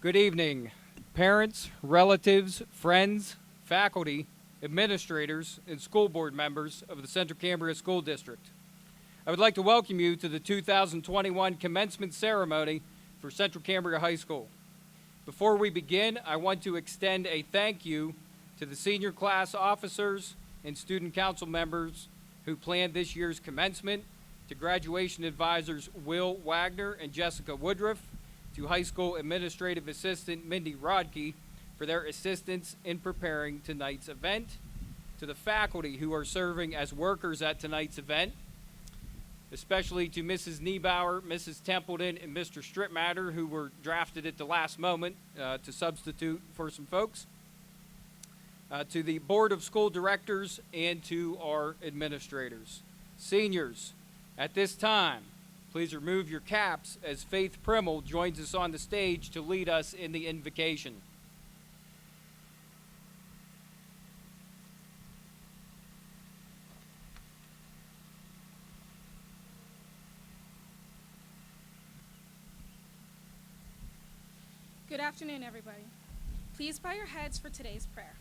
Good evening, parents, relatives, friends, faculty, administrators, and school board members of the Central Cambria School District. I would like to welcome you to the 2021 commencement ceremony for Central Cambria High School. Before we begin, I want to extend a thank you to the senior class officers and student council members who planned this year's commencement, to graduation advisors Will Wagner and Jessica Woodruff, to high school administrative assistant Mindy Rodke for their assistance in preparing tonight's event, to the faculty who are serving as workers at tonight's event, especially to Mrs. Niebauer, Mrs. Templeton, and Mr. Strittmatter, who were drafted at the last moment to substitute for some folks, to the Board of School Directors, and to our administrators. Seniors, at this time, please remove your caps as Faith Primmel joins us on the stage to lead us in the invocation. Good afternoon, everybody. Please bow your heads for today's prayer.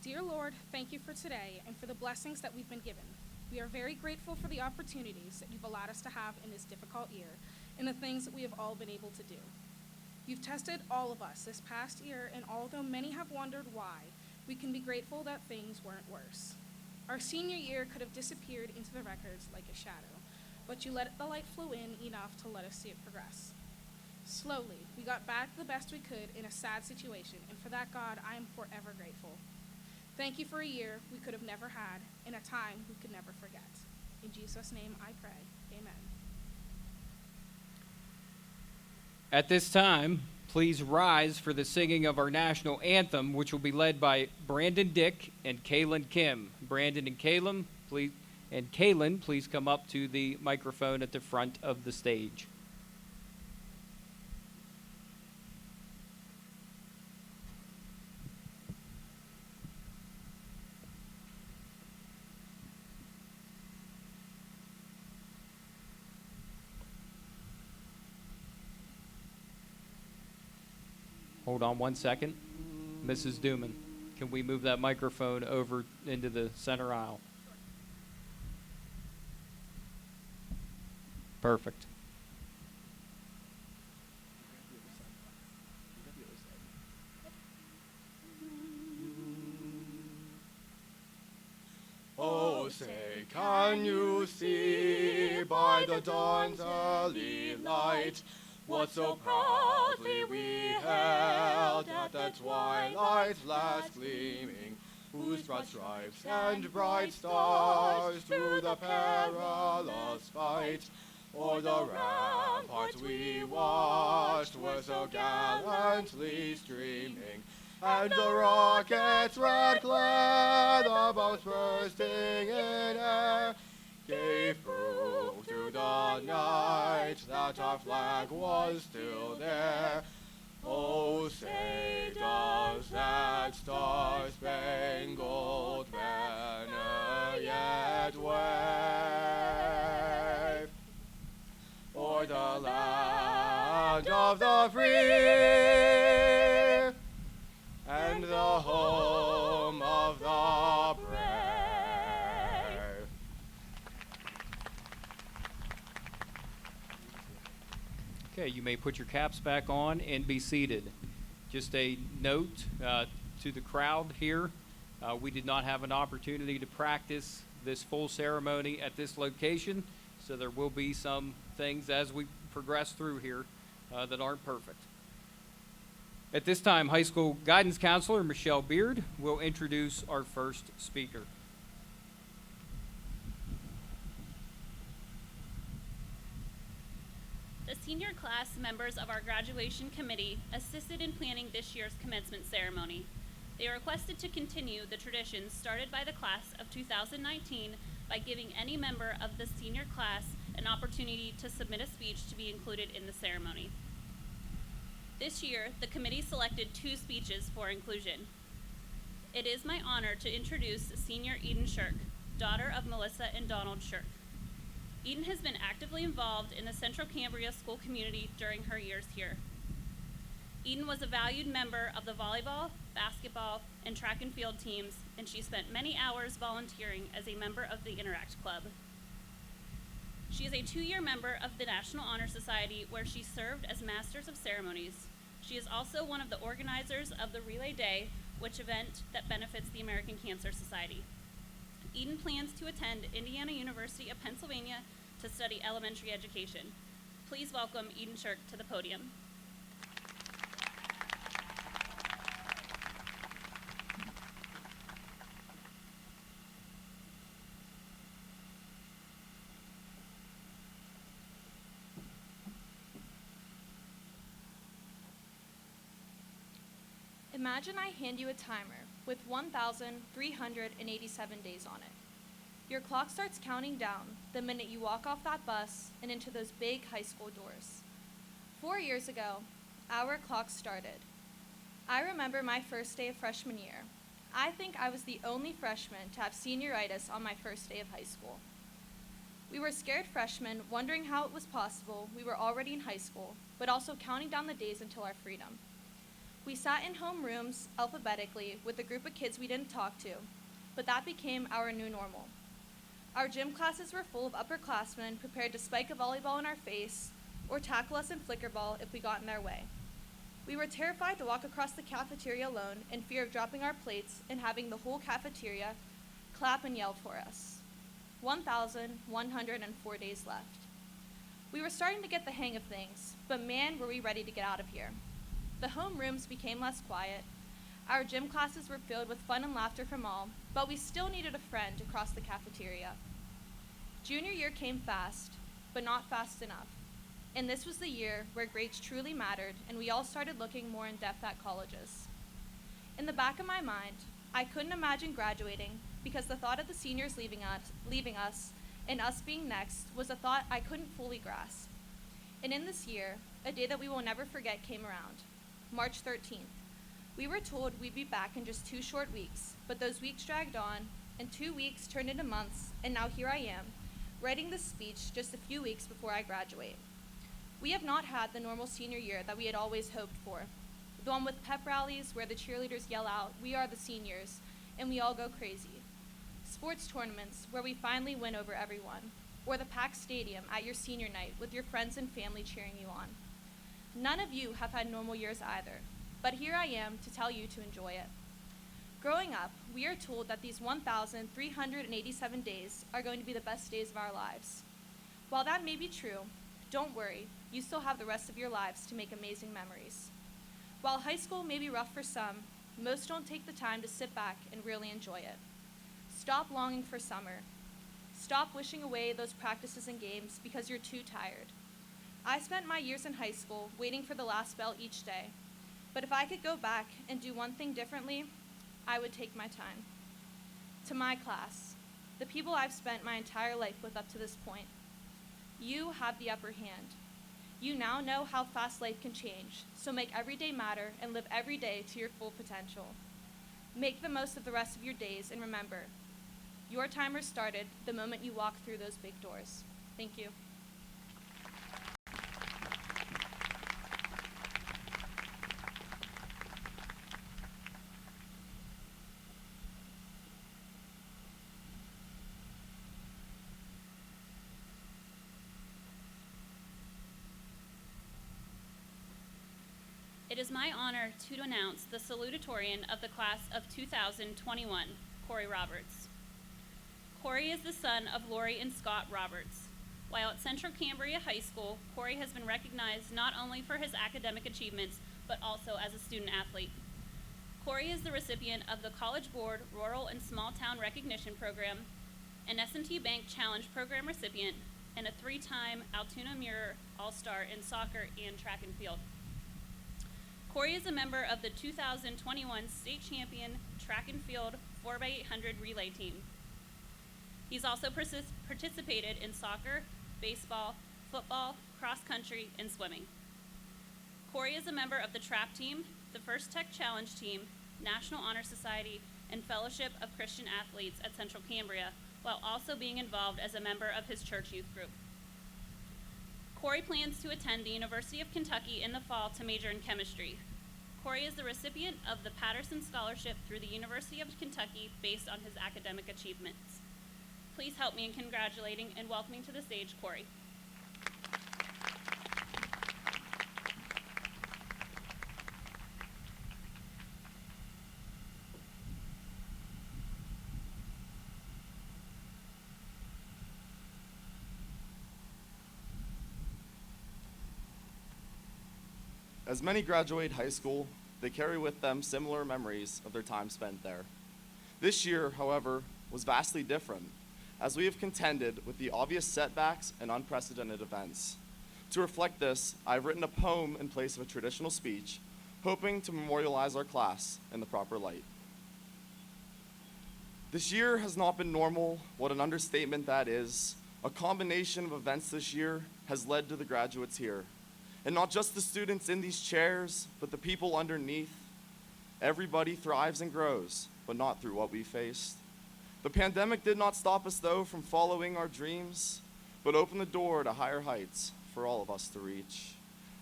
Dear Lord, thank you for today and for the blessings that we've been given. We are very grateful for the opportunities that you've allowed us to have in this difficult year and the things that we have all been able to do. You've tested all of us this past year, and although many have wondered why, we can be grateful that things weren't worse. Our senior year could have disappeared into the records like a shadow, but you let the light flow in enough to let us see it progress. Slowly, we got back the best we could in a sad situation, and for that, God, I am forever grateful. Thank you for a year we could have never had, and a time we could never forget. In Jesus' name I pray, amen. At this time, please rise for the singing of our national anthem, which will be led by Brandon Dick and Kaylin Kim. Brandon and Kaylin, please come up to the microphone at the front of the stage. Hold on one second. Mrs. Dooman, can we move that microphone over into the center aisle? Perfect. Oh, say, can you see by the dawn's early light what so proudly we held at the twilight's last gleaming, whose broad stripes and bright stars through the perilous fight o'er the ramparts we watched were so gallantly streaming, and the rocket's red glare, the bombs bursting in air, gave proof through the night that our flag was still there. Oh, say, does that star-spangled banner yet wave o'er the land of the free and the home of the brave? Okay, you may put your caps back on and be seated. Just a note to the crowd here, we did not have an opportunity to practice this full ceremony at this location, so there will be some things as we progress through here that aren't perfect. At this time, high school guidance counselor Michelle Beard will introduce our first speaker. The senior class members of our graduation committee assisted in planning this year's commencement ceremony. They requested to continue the traditions started by the class of 2019 by giving any member of the senior class an opportunity to submit a speech to be included in the ceremony. This year, the committee selected 2 speeches for inclusion. It is my honor to introduce senior Eden Shirk, daughter of Melissa and Donald Shirk. Eden has been actively involved in the Central Cambria school community during her years here. Eden was a valued member of the volleyball, basketball, and track and field teams, and she spent many hours volunteering as a member of the Interact Club. She is a 2-year member of the National Honor Society, where she served as Masters of Ceremonies. She is also one of the organizers of the Relay Day, which event that benefits the American Cancer Society. Eden plans to attend Indiana University of Pennsylvania to study elementary education. Please welcome Eden Shirk to the podium. Imagine I hand you a timer with 1,387 days on it. Your clock starts counting down the minute you walk off that bus and into those big high school doors. 4 years ago, our clock started. I remember my first day of freshman year. I think I was the only freshman to have senioritis on my first day of high school. We were scared freshmen, wondering how it was possible we were already in high school, but also counting down the days until our freedom. We sat in homerooms alphabetically with a group of kids we didn't talk to, but that became our new normal. Our gym classes were full of upperclassmen prepared to spike a volleyball in our face or tackle us in flickerball if we got in their way. We were terrified to walk across the cafeteria alone in fear of dropping our plates and having the whole cafeteria clap and yell for us. 1,104 days left. We were starting to get the hang of things, but man, were we ready to get out of here. The homerooms became less quiet. Our gym classes were filled with fun and laughter from all, but we still needed a friend to cross the cafeteria. Junior year came fast, but not fast enough. And this was the year where grades truly mattered, and we all started looking more in depth at colleges. In the back of my mind, I couldn't imagine graduating because the thought of the seniors leaving us and us being next was a thought I couldn't fully grasp. And in this year, a day that we will never forget came around. March 13th. We were told we'd be back in just 2 short weeks, but those weeks dragged on, and 2 weeks turned into months, and now here I am, writing this speech just a few weeks before I graduate. We have not had the normal senior year that we had always hoped for, the one with pep rallies where the cheerleaders yell out, "We are the seniors," and we all go crazy. Sports tournaments where we finally win over everyone, or the packed stadium at your senior night with your friends and family cheering you on. None of you have had normal years either, but here I am to tell you to enjoy it. Growing up, we are told that these 1,387 days are going to be the best days of our lives. While that may be true, don't worry, you still have the rest of your lives to make amazing memories. While high school may be rough for some, most don't take the time to sit back and really enjoy it. Stop longing for summer. Stop wishing away those practices and games because you're too tired. I spent my years in high school waiting for the last bell each day, but if I could go back and do one thing differently, I would take my time. To my class, the people I've spent my entire life with up to this point, you have the upper hand. You now know how fast life can change, so make every day matter and live every day to your full potential. Make the most of the rest of your days, and remember, your timer started the moment you walk through those big doors. Thank you. It is my honor to announce the Salutatorian of the class of 2021, Corey Roberts. Corey is the son of Lori and Scott Roberts. While at Central Cambria High School, Corey has been recognized not only for his academic achievements, but also as a student athlete. Corey is the recipient of the College Board Rural and Small Town Recognition Program, an S&T Bank Challenge Program recipient, and a 3-time Altoona Mirror All-Star in soccer and track and field. Corey is a member of the 2021 state champion track and field 4x800 relay team. He's also participated in soccer, baseball, football, cross country, and swimming. Corey is a member of the trap team, the First Tech Challenge team, National Honor Society, and Fellowship of Christian Athletes at Central Cambria, while also being involved as a member of his church youth group. Corey plans to attend the University of Kentucky in the fall to major in chemistry. Corey is the recipient of the Patterson Scholarship through the University of Kentucky based on his academic achievements. Please help me in congratulating and welcoming to the stage Corey. As many graduate high school, they carry with them similar memories of their time spent there. This year, however, was vastly different, as we have contended with the obvious setbacks and unprecedented events. To reflect this, I've written a poem in place of a traditional speech, hoping to memorialize our class in the proper light. This year has not been normal. What an understatement that is. A combination of events this year has led to the graduates here. And not just the students in these chairs, but the people underneath. Everybody thrives and grows, but not through what we faced. The pandemic did not stop us, though, from following our dreams, but opened the door to higher heights for all of us to reach.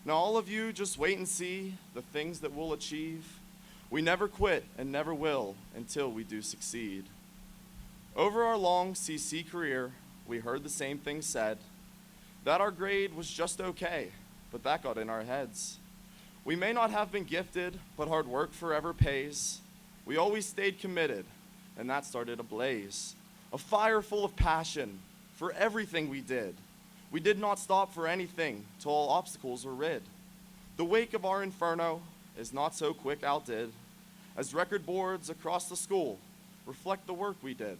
Now all of you just wait and see the things that we'll achieve. We never quit and never will until we do succeed. Over our long CC career, we heard the same thing said, that our grade was just okay, but that got in our heads. We may not have been gifted, but hard work forever pays. We always stayed committed, and that started a blaze, a fire full of passion for everything we did. We did not stop for anything till all obstacles were rid. The wake of our inferno is not so quick outdid, as record boards across the school reflect the work we did.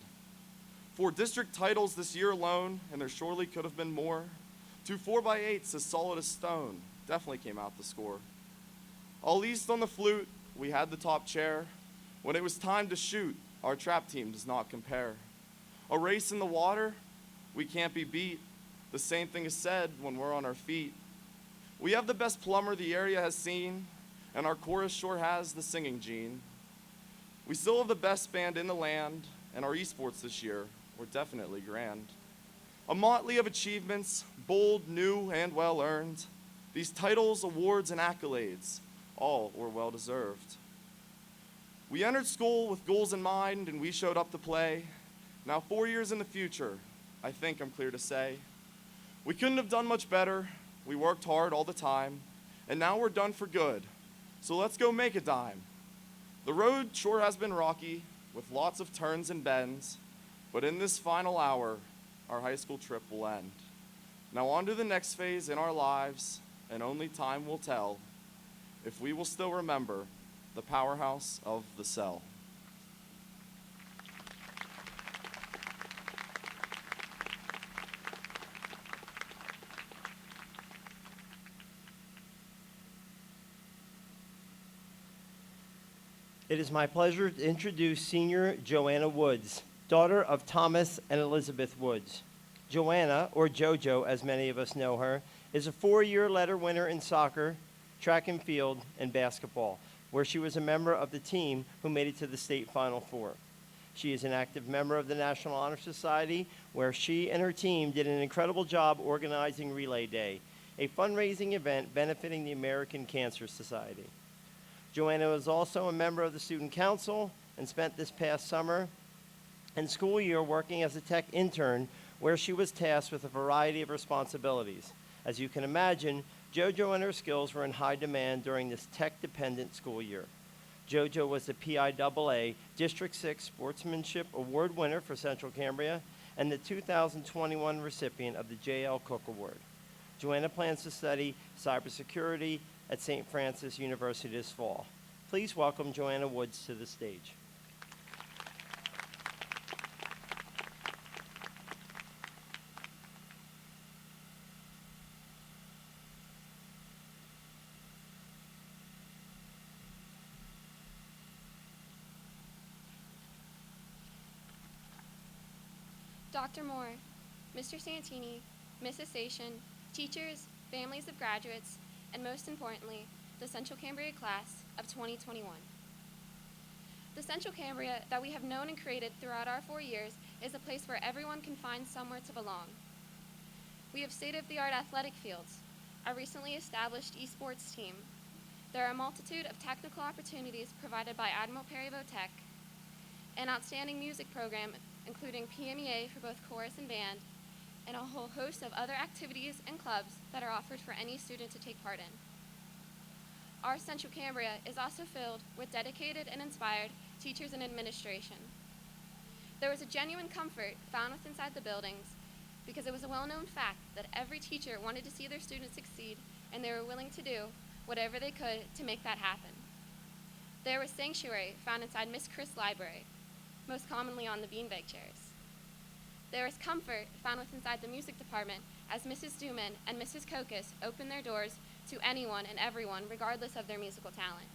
4 district titles this year alone, and there surely could have been more. 2 4x8s as solid as stone definitely came out the score. All east on the flute, we had the top chair. When it was time to shoot, our trap team does not compare. A race in the water, we can't be beat. The same thing is said when we're on our feet. We have the best plumber the area has seen, and our chorus sure has the singing gene. We still have the best band in the land, and our esports this year were definitely grand. A motley of achievements, bold, new, and well-earned. These titles, awards, and accolades, all were well-deserved. We entered school with goals in mind, and we showed up to play. Now 4 years in the future, I think I'm clear to say, we couldn't have done much better. We worked hard all the time, and now we're done for good. So let's go make a dime. The road sure has been rocky, with lots of turns and bends, but in this final hour, our high school trip will end. Now on to the next phase in our lives, and only time will tell if we will still remember the powerhouse of the cell. It is my pleasure to introduce senior Joanna Woods, daughter of Thomas and Elizabeth Woods. Joanna, or JoJo as many of us know her, is a 4-year letter winner in soccer, track and field, and basketball, where she was a member of the team who made it to the state Final Four. She is an active member of the National Honor Society, where she and her team did an incredible job organizing Relay Day, a fundraising event benefiting the American Cancer Society. Joanna was also a member of the Student Council and spent this past summer and school year working as a tech intern, where she was tasked with a variety of responsibilities. As you can imagine, JoJo and her skills were in high demand during this tech-dependent school year. JoJo was the PIAA District 6 Sportsmanship Award winner for Central Cambria and the 2021 recipient of the J.L. Cook Award. Joanna plans to study cybersecurity at St. Francis University this fall. Please welcome Joanna Woods to the stage. Dr. Moore, Mr. Santini, Mrs. Sation, teachers, families of graduates, and most importantly, the Central Cambria class of 2021. The Central Cambria that we have known and created throughout our 4 years is a place where everyone can find somewhere to belong. We have state-of-the-art athletic fields, a recently established esports team, There are a multitude of technical opportunities provided by Admiral Perryvaux Tech, an outstanding music program including PMEA for both chorus and band, and a whole host of other activities and clubs that are offered for any student to take part in. Our Central Cambria is also filled with dedicated and inspired teachers and administration. There was a genuine comfort found within inside the buildings because it was a well-known fact that every teacher wanted to see their students succeed, and they were willing to do whatever they could to make that happen. There was sanctuary found inside Miss Chris' library, most commonly on the beanbag chairs. There was comfort found within inside the music department as Mrs. Duman and Mrs. Kokas opened their doors to anyone and everyone regardless of their musical talent.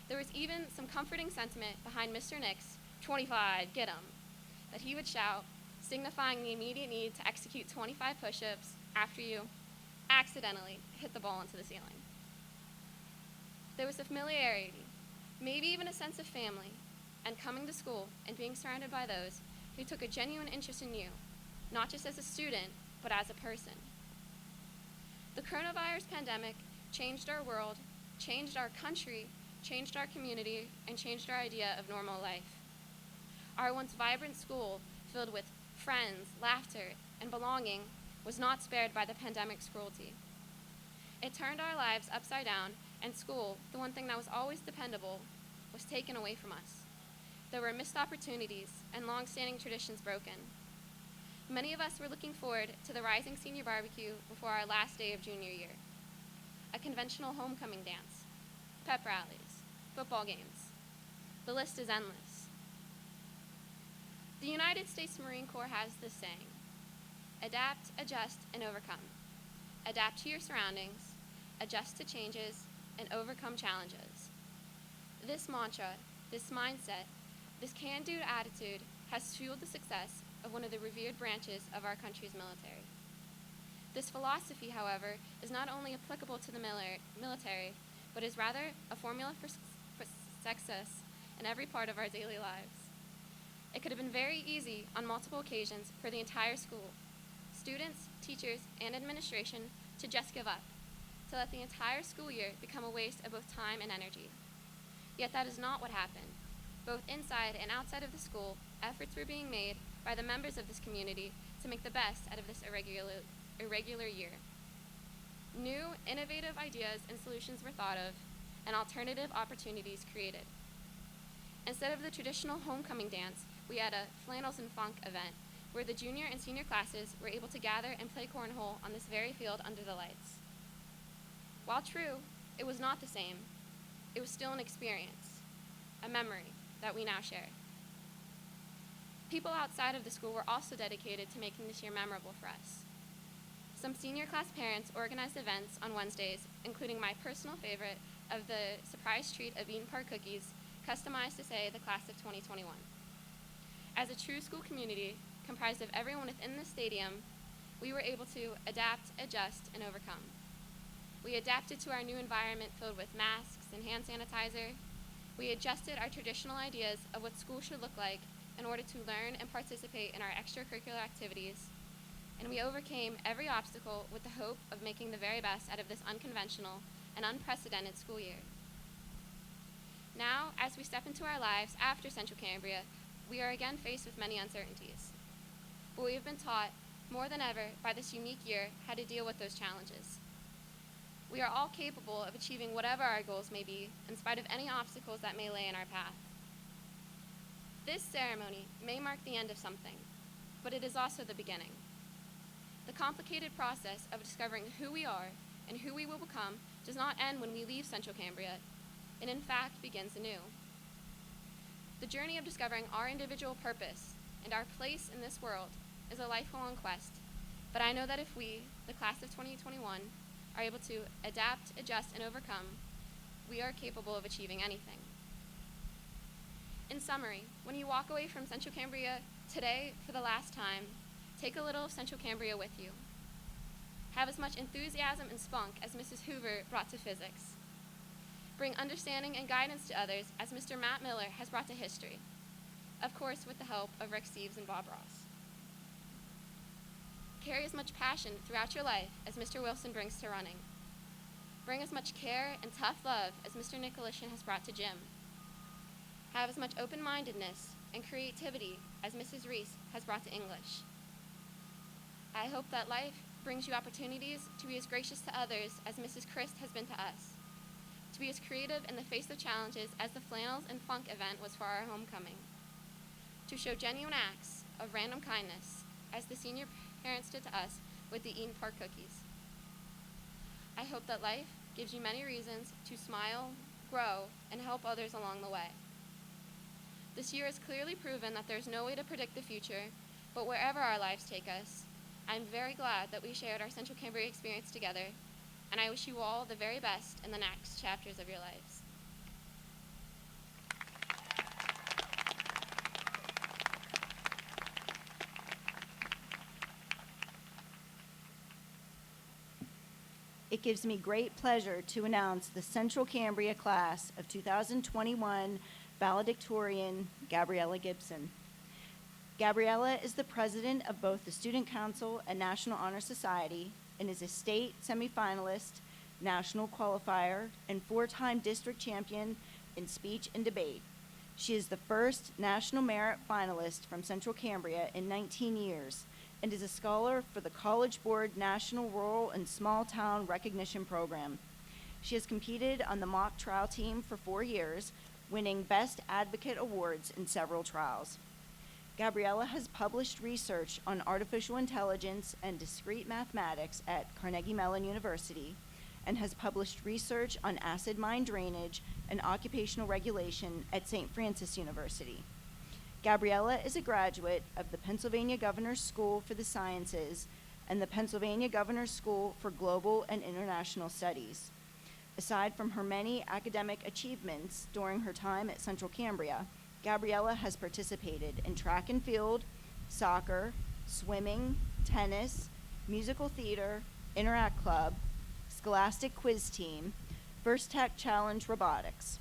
There was even some comforting sentiment behind Mr. Nick's 25, get 'em, that he would shout, signifying the immediate need to execute 25 push-ups after you accidentally hit the ball into the ceiling. There was a familiarity, maybe even a sense of family, and coming to school and being surrounded by those who took a genuine interest in you, not just as a student, but as a person. The coronavirus pandemic changed our world, changed our country, changed our community, and changed our idea of normal life. Our once vibrant school, filled with friends, laughter, and belonging, was not spared by the pandemic's cruelty. It turned our lives upside down, and school, the one thing that was always dependable, was taken away from us. There were missed opportunities and long-standing traditions broken. Many of us were looking forward to the Rising Senior Barbecue before our last day of junior year. A conventional homecoming dance, pep rallies, football games. The list is endless. The United States Marine Corps has this saying: adapt, adjust, and overcome. Adapt to your surroundings, adjust to changes, and overcome challenges. This mantra, this mindset, this can-do attitude has fueled the success of one of the revered branches of our country's military. This philosophy, however, is not only applicable to the military, but is rather a formula for success in every part of our daily lives. It could have been very easy on multiple occasions for the entire school, students, teachers, and administration to just give up, to let the entire school year become a waste of both time and energy. Yet that is not what happened. Both inside and outside of the school, efforts were being made by the members of this community to make the best out of this irregular year. New, innovative ideas and solutions were thought of, and alternative opportunities created. Instead of the traditional homecoming dance, we had a Flannels and Funk event, where the junior and senior classes were able to gather and play cornhole on this very field under the lights. While true, it was not the same. It was still an experience, a memory that we now share. People outside of the school were also dedicated to making this year memorable for us. Some senior class parents organized events on Wednesdays, including my personal favorite of the surprise treat of Eden Park cookies, customized to say the class of 2021. As a true school community, comprised of everyone within the stadium, we were able to adapt, adjust, and overcome. We adapted to our new environment filled with masks and hand sanitizer. We adjusted our traditional ideas of what school should look like in order to learn and participate in our extracurricular activities. And we overcame every obstacle with the hope of making the very best out of this unconventional and unprecedented school year. Now, as we step into our lives after Central Cambria, we are again faced with many uncertainties. But we have been taught, more than ever, by this unique year, how to deal with those challenges. We are all capable of achieving whatever our goals may be, in spite of any obstacles that may lay in our path. This ceremony may mark the end of something, but it is also the beginning. The complicated process of discovering who we are and who we will become does not end when we leave Central Cambria. It in fact begins anew. The journey of discovering our individual purpose and our place in this world is a lifelong quest, but I know that if we, the class of 2021, are able to adapt, adjust, and overcome, we are capable of achieving anything. In summary, when you walk away from Central Cambria today for the last time, take a little of Central Cambria with you. Have as much enthusiasm and spunk as Mrs. Hoover brought to physics. Bring understanding and guidance to others as Mr. Matt Miller has brought to history, of course with the help of Rick Steves and Bob Ross. Carry as much passion throughout your life as Mr. Wilson brings to running. Bring as much care and tough love as Mr. Nicolishan has brought to Jim. Have as much open-mindedness and creativity as Mrs. Reese has brought to English. I hope that life brings you opportunities to be as gracious to others as Mrs. Christ has been to us, to be as creative in the face of challenges as the flannels and funk event was for our homecoming, to show genuine acts of random kindness as the senior parents did to us with the Eden Park cookies. I hope that life gives you many reasons to smile, grow, and help others along the way. This year has clearly proven that there's no way to predict the future, but wherever our lives take us, I'm very glad that we shared our Central Cambria experience together, and I wish you all the very best in the next chapters of your lives. It gives me great pleasure to announce the Central Cambria class of 2021 Valedictorian, Gabriella Gibson. Gabriella is the president of both the Student Council and National Honor Society and is a state semifinalist, national qualifier, and 4-time district champion in speech and debate. She is the first National Merit finalist from Central Cambria in 19 years and is a scholar for the College Board National Rural and Small Town Recognition Program. She has competed on the mock trial team for 4 years, winning Best Advocate awards in several trials. Gabriella has published research on artificial intelligence and discrete mathematics at Carnegie Mellon University and has published research on acid mine drainage and occupational regulation at St. Francis University. Gabriella is a graduate of the Pennsylvania Governor's School for the Sciences and the Pennsylvania Governor's School for Global and International Studies. Aside from her many academic achievements during her time at Central Cambria, Gabriella has participated in track and field, soccer, swimming, tennis, musical theater, Interact Club, Scholastic Quiz Team, First Tech Challenge Robotics.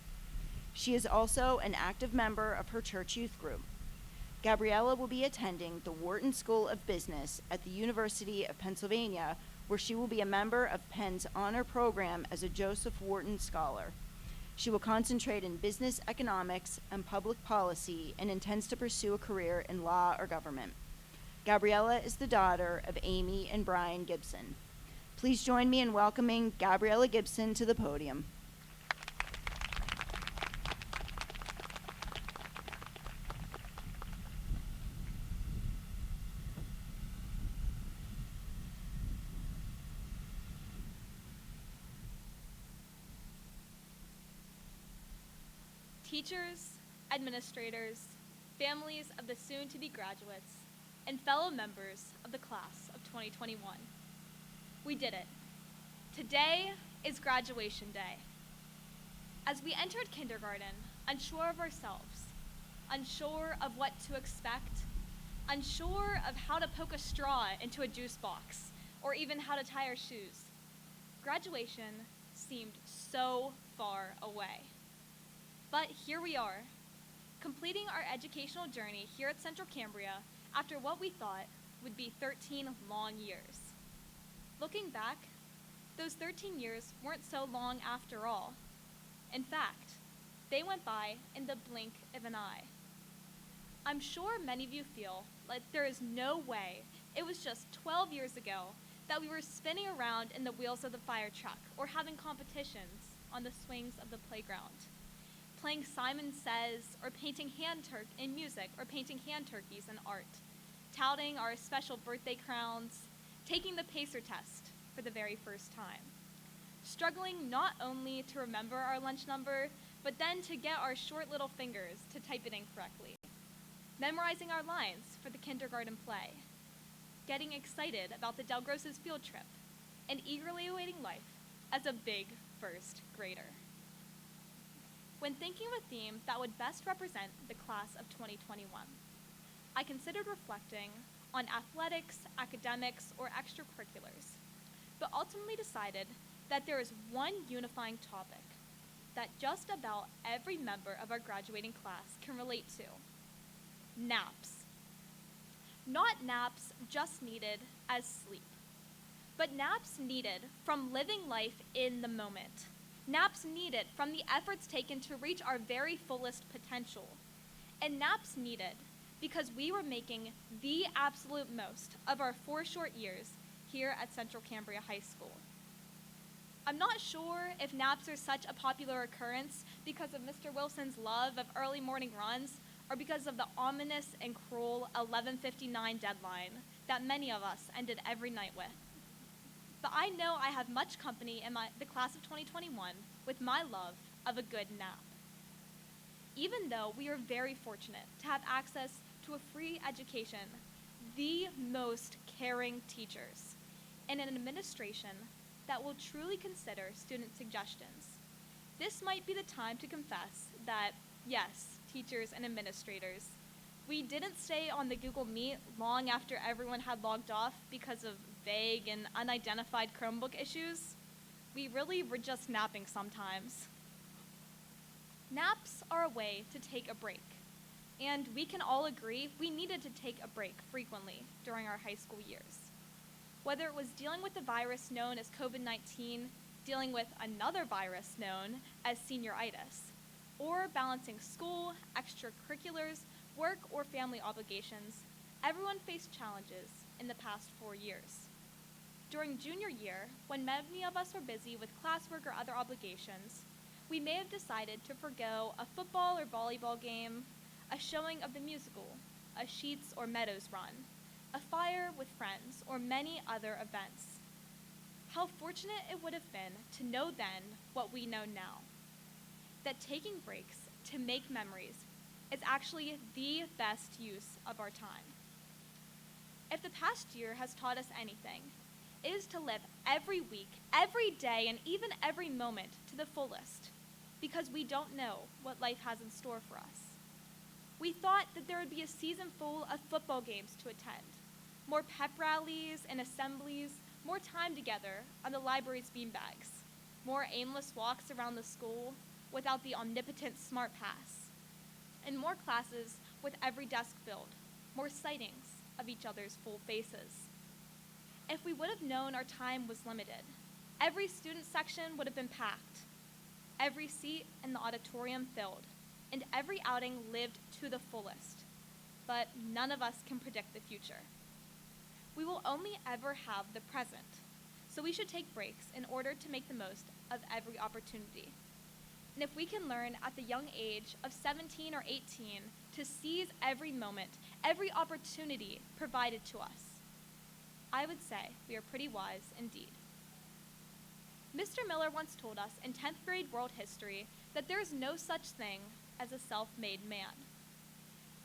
She is also an active member of her church youth group. Gabriella will be attending the Wharton School of Business at the University of Pennsylvania, where she will be a member of Penn's honor program as a Joseph Wharton Scholar. She will concentrate in business economics and public policy and intends to pursue a career in law or government. Gabriella is the daughter of Amy and Brian Gibson. Please join me in welcoming Gabriella Gibson to the podium. Teachers, administrators, families of the soon-to-be graduates, and fellow members of the class of 2021. We did it. Today is graduation day. As we entered kindergarten, unsure of ourselves, unsure of what to expect, unsure of how to poke a straw into a juice box, or even how to tie our shoes, graduation seemed so far away. But here we are, completing our educational journey here at Central Cambria after what we thought would be 13 long years. Looking back, those 13 years weren't so long after all. In fact, they went by in the blink of an eye. I'm sure many of you feel like there is no way it was just 12 years ago that we were spinning around in the wheels of the fire truck or having competitions on the swings of the playground, playing Simon Says or painting in music or painting hand turkeys in art, touting our special birthday crowns, taking the PACER test for the very first time, struggling not only to remember our lunch number, but then to get our short little fingers to type it in correctly, memorizing our lines for the kindergarten play, getting excited about the Del Grosse's field trip, and eagerly awaiting life as a big first grader. When thinking of a theme that would best represent the class of 2021, I considered reflecting on athletics, academics, or extracurriculars, but ultimately decided that there is one unifying topic that just about every member of our graduating class can relate to: naps. Not naps just needed as sleep, but naps needed from living life in the moment. Naps needed from the efforts taken to reach our very fullest potential. And naps needed because we were making the absolute most of our 4 short years here at Central Cambria High School. I'm not sure if naps are such a popular occurrence because of Mr. Wilson's love of early morning runs or because of the ominous and cruel 11:59 deadline that many of us ended every night with. But I know I have much company in the class of 2021 with my love of a good nap. Even though we are very fortunate to have access to a free education, the most caring teachers, and an administration that will truly consider student suggestions, this might be the time to confess that, yes, teachers and administrators, we didn't stay on the Google Meet long after everyone had logged off because of vague and unidentified Chromebook issues. We really were just napping sometimes. Naps are a way to take a break, and we can all agree we needed to take a break frequently during our high school years. Whether it was dealing with the virus known as COVID-19, dealing with another virus known as senioritis, or balancing school, extracurriculars, work, or family obligations, everyone faced challenges in the past 4 years. During junior year, when many of us were busy with classwork or other obligations, we may have decided to forgo a football or volleyball game, a showing of the musical, a Sheets or Meadows run, a fire with friends, or many other events. How fortunate it would have been to know then what we know now, that taking breaks to make memories is actually the best use of our time. If the past year has taught us anything, it is to live every week, every day, and even every moment to the fullest, because we don't know what life has in store for us. We thought that there would be a season full of football games to attend, more pep rallies and assemblies, more time together on the library's beanbags, more aimless walks around the school without the omnipotent smart pass, and more classes with every desk filled, more sightings of each other's full faces. If we would have known our time was limited, every student section would have been packed, every seat in the auditorium filled, and every outing lived to the fullest. But none of us can predict the future. We will only ever have the present, so we should take breaks in order to make the most of every opportunity. And if we can learn at the young age of 17 or 18 to seize every moment, every opportunity provided to us, I would say we are pretty wise indeed. Mr. Miller once told us in 10th grade world history that there is no such thing as a self-made man.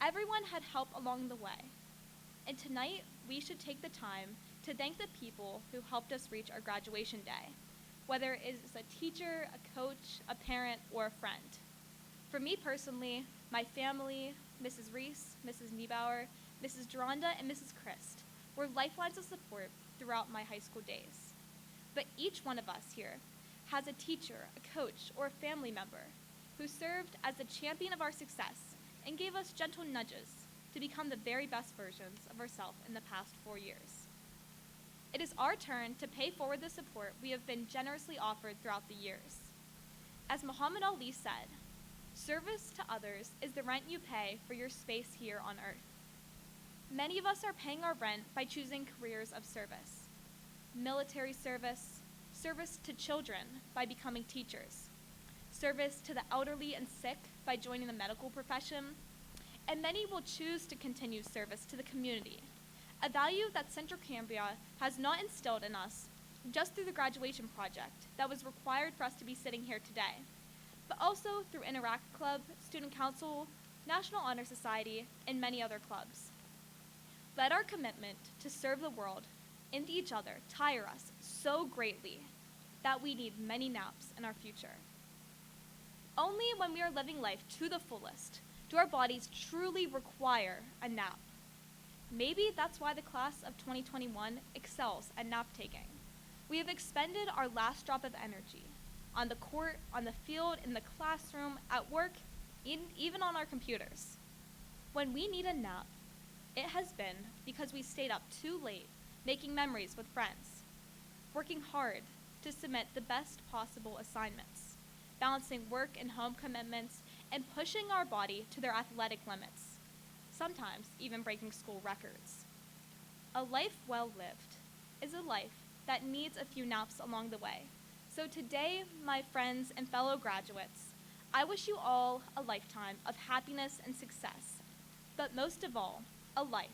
Everyone had help along the way, and tonight we should take the time to thank the people who helped us reach our graduation day, whether it is a teacher, a coach, a parent, or a friend. For me personally, my family, Mrs. Reese, Mrs. Niebauer, Mrs. Geronda, and Mrs. Christ were lifelines of support throughout my high school days. But each one of us here has a teacher, a coach, or a family member who served as the champion of our success and gave us gentle nudges to become the very best versions of ourselves in the past 4 years. It is our turn to pay forward the support we have been generously offered throughout the years. As Muhammad Ali said, service to others is the rent you pay for your space here on earth. Many of us are paying our rent by choosing careers of service. Military service, service to children by becoming teachers, service to the elderly and sick by joining the medical profession, and many will choose to continue service to the community, a value that Central Cambria has not instilled in us just through the graduation project that was required for us to be sitting here today, but also through Interact Club, Student Council, National Honor Society, and many other clubs. Let our commitment to serve the world and each other tire us so greatly that we need many naps in our future. Only when we are living life to the fullest do our bodies truly require a nap. Maybe that's why the class of 2021 excels at nap taking. We have expended our last drop of energy on the court, on the field, in the classroom, at work, even on our computers. When we need a nap, it has been because we stayed up too late making memories with friends, working hard to submit the best possible assignments, balancing work and home commitments, and pushing our body to their athletic limits, sometimes even breaking school records. A life well lived is a life that needs a few naps along the way. So today, my friends and fellow graduates, I wish you all a lifetime of happiness and success, but most of all, a life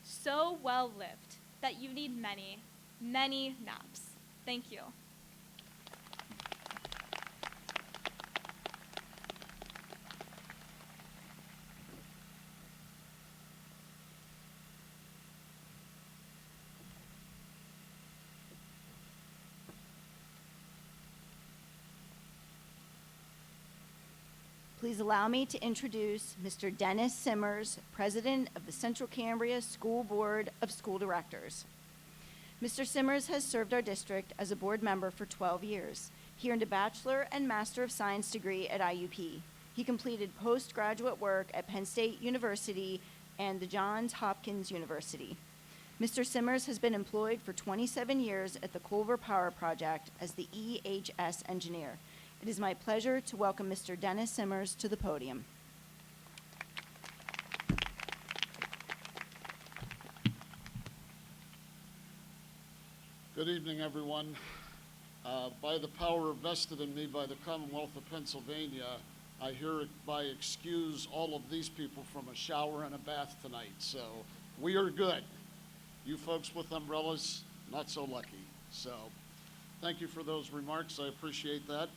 so well lived that you need many, many naps. Thank you. Please allow me to introduce Mr. Dennis Simmers, President of the Central Cambria School Board of School Directors. Mr. Simmers has served our district as a board member for 12 years. He earned a Bachelor and Master of Science degree at IUP. He completed postgraduate work at Penn State University and the Johns Hopkins University. Mr. Simmers has been employed for 27 years at the Culver Power Project as the EHS engineer. It is my pleasure to welcome Mr. Dennis Simmers to the podium. Good evening, everyone. By the power vested in me by the Commonwealth of Pennsylvania, I hereby excuse all of these people from a shower and a bath tonight, so we are good. You folks with umbrellas, not so lucky. So thank you for those remarks. I appreciate that.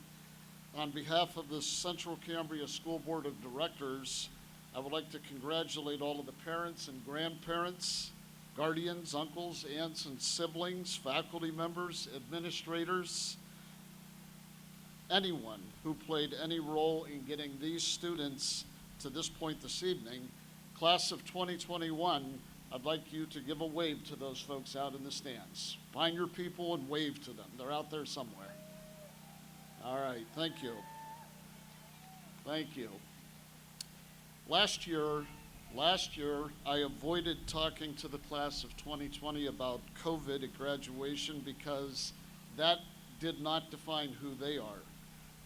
On behalf of the Central Cambria School Board of Directors, I would like to congratulate all of the parents and grandparents, guardians, uncles, aunts, and siblings, faculty members, administrators, anyone who played any role in getting these students to this point this evening. Class of 2021, I'd like you to give a wave to those folks out in the stands. Find your people and wave to them. They're out there somewhere. All right, thank you. Thank you. Last year, I avoided talking to the class of 2020 about COVID at graduation because that did not define who they are.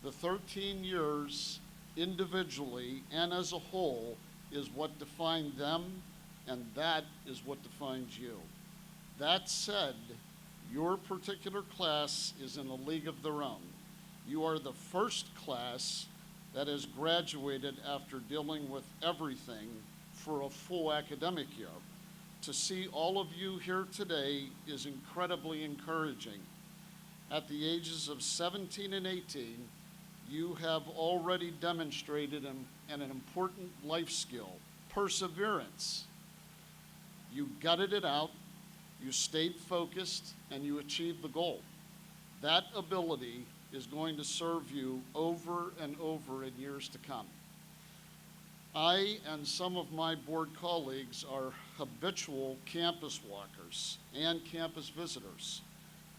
The 13 years individually and as a whole is what defined them, and that is what defines you. That said, your particular class is in a league of their own. You are the first class that has graduated after dealing with everything for a full academic year. To see all of you here today is incredibly encouraging. At the ages of 17 and 18, you have already demonstrated an important life skill, perseverance. You gutted it out, you stayed focused, and you achieved the goal. That ability is going to serve you over and over in years to come. I and some of my board colleagues are habitual campus walkers and campus visitors.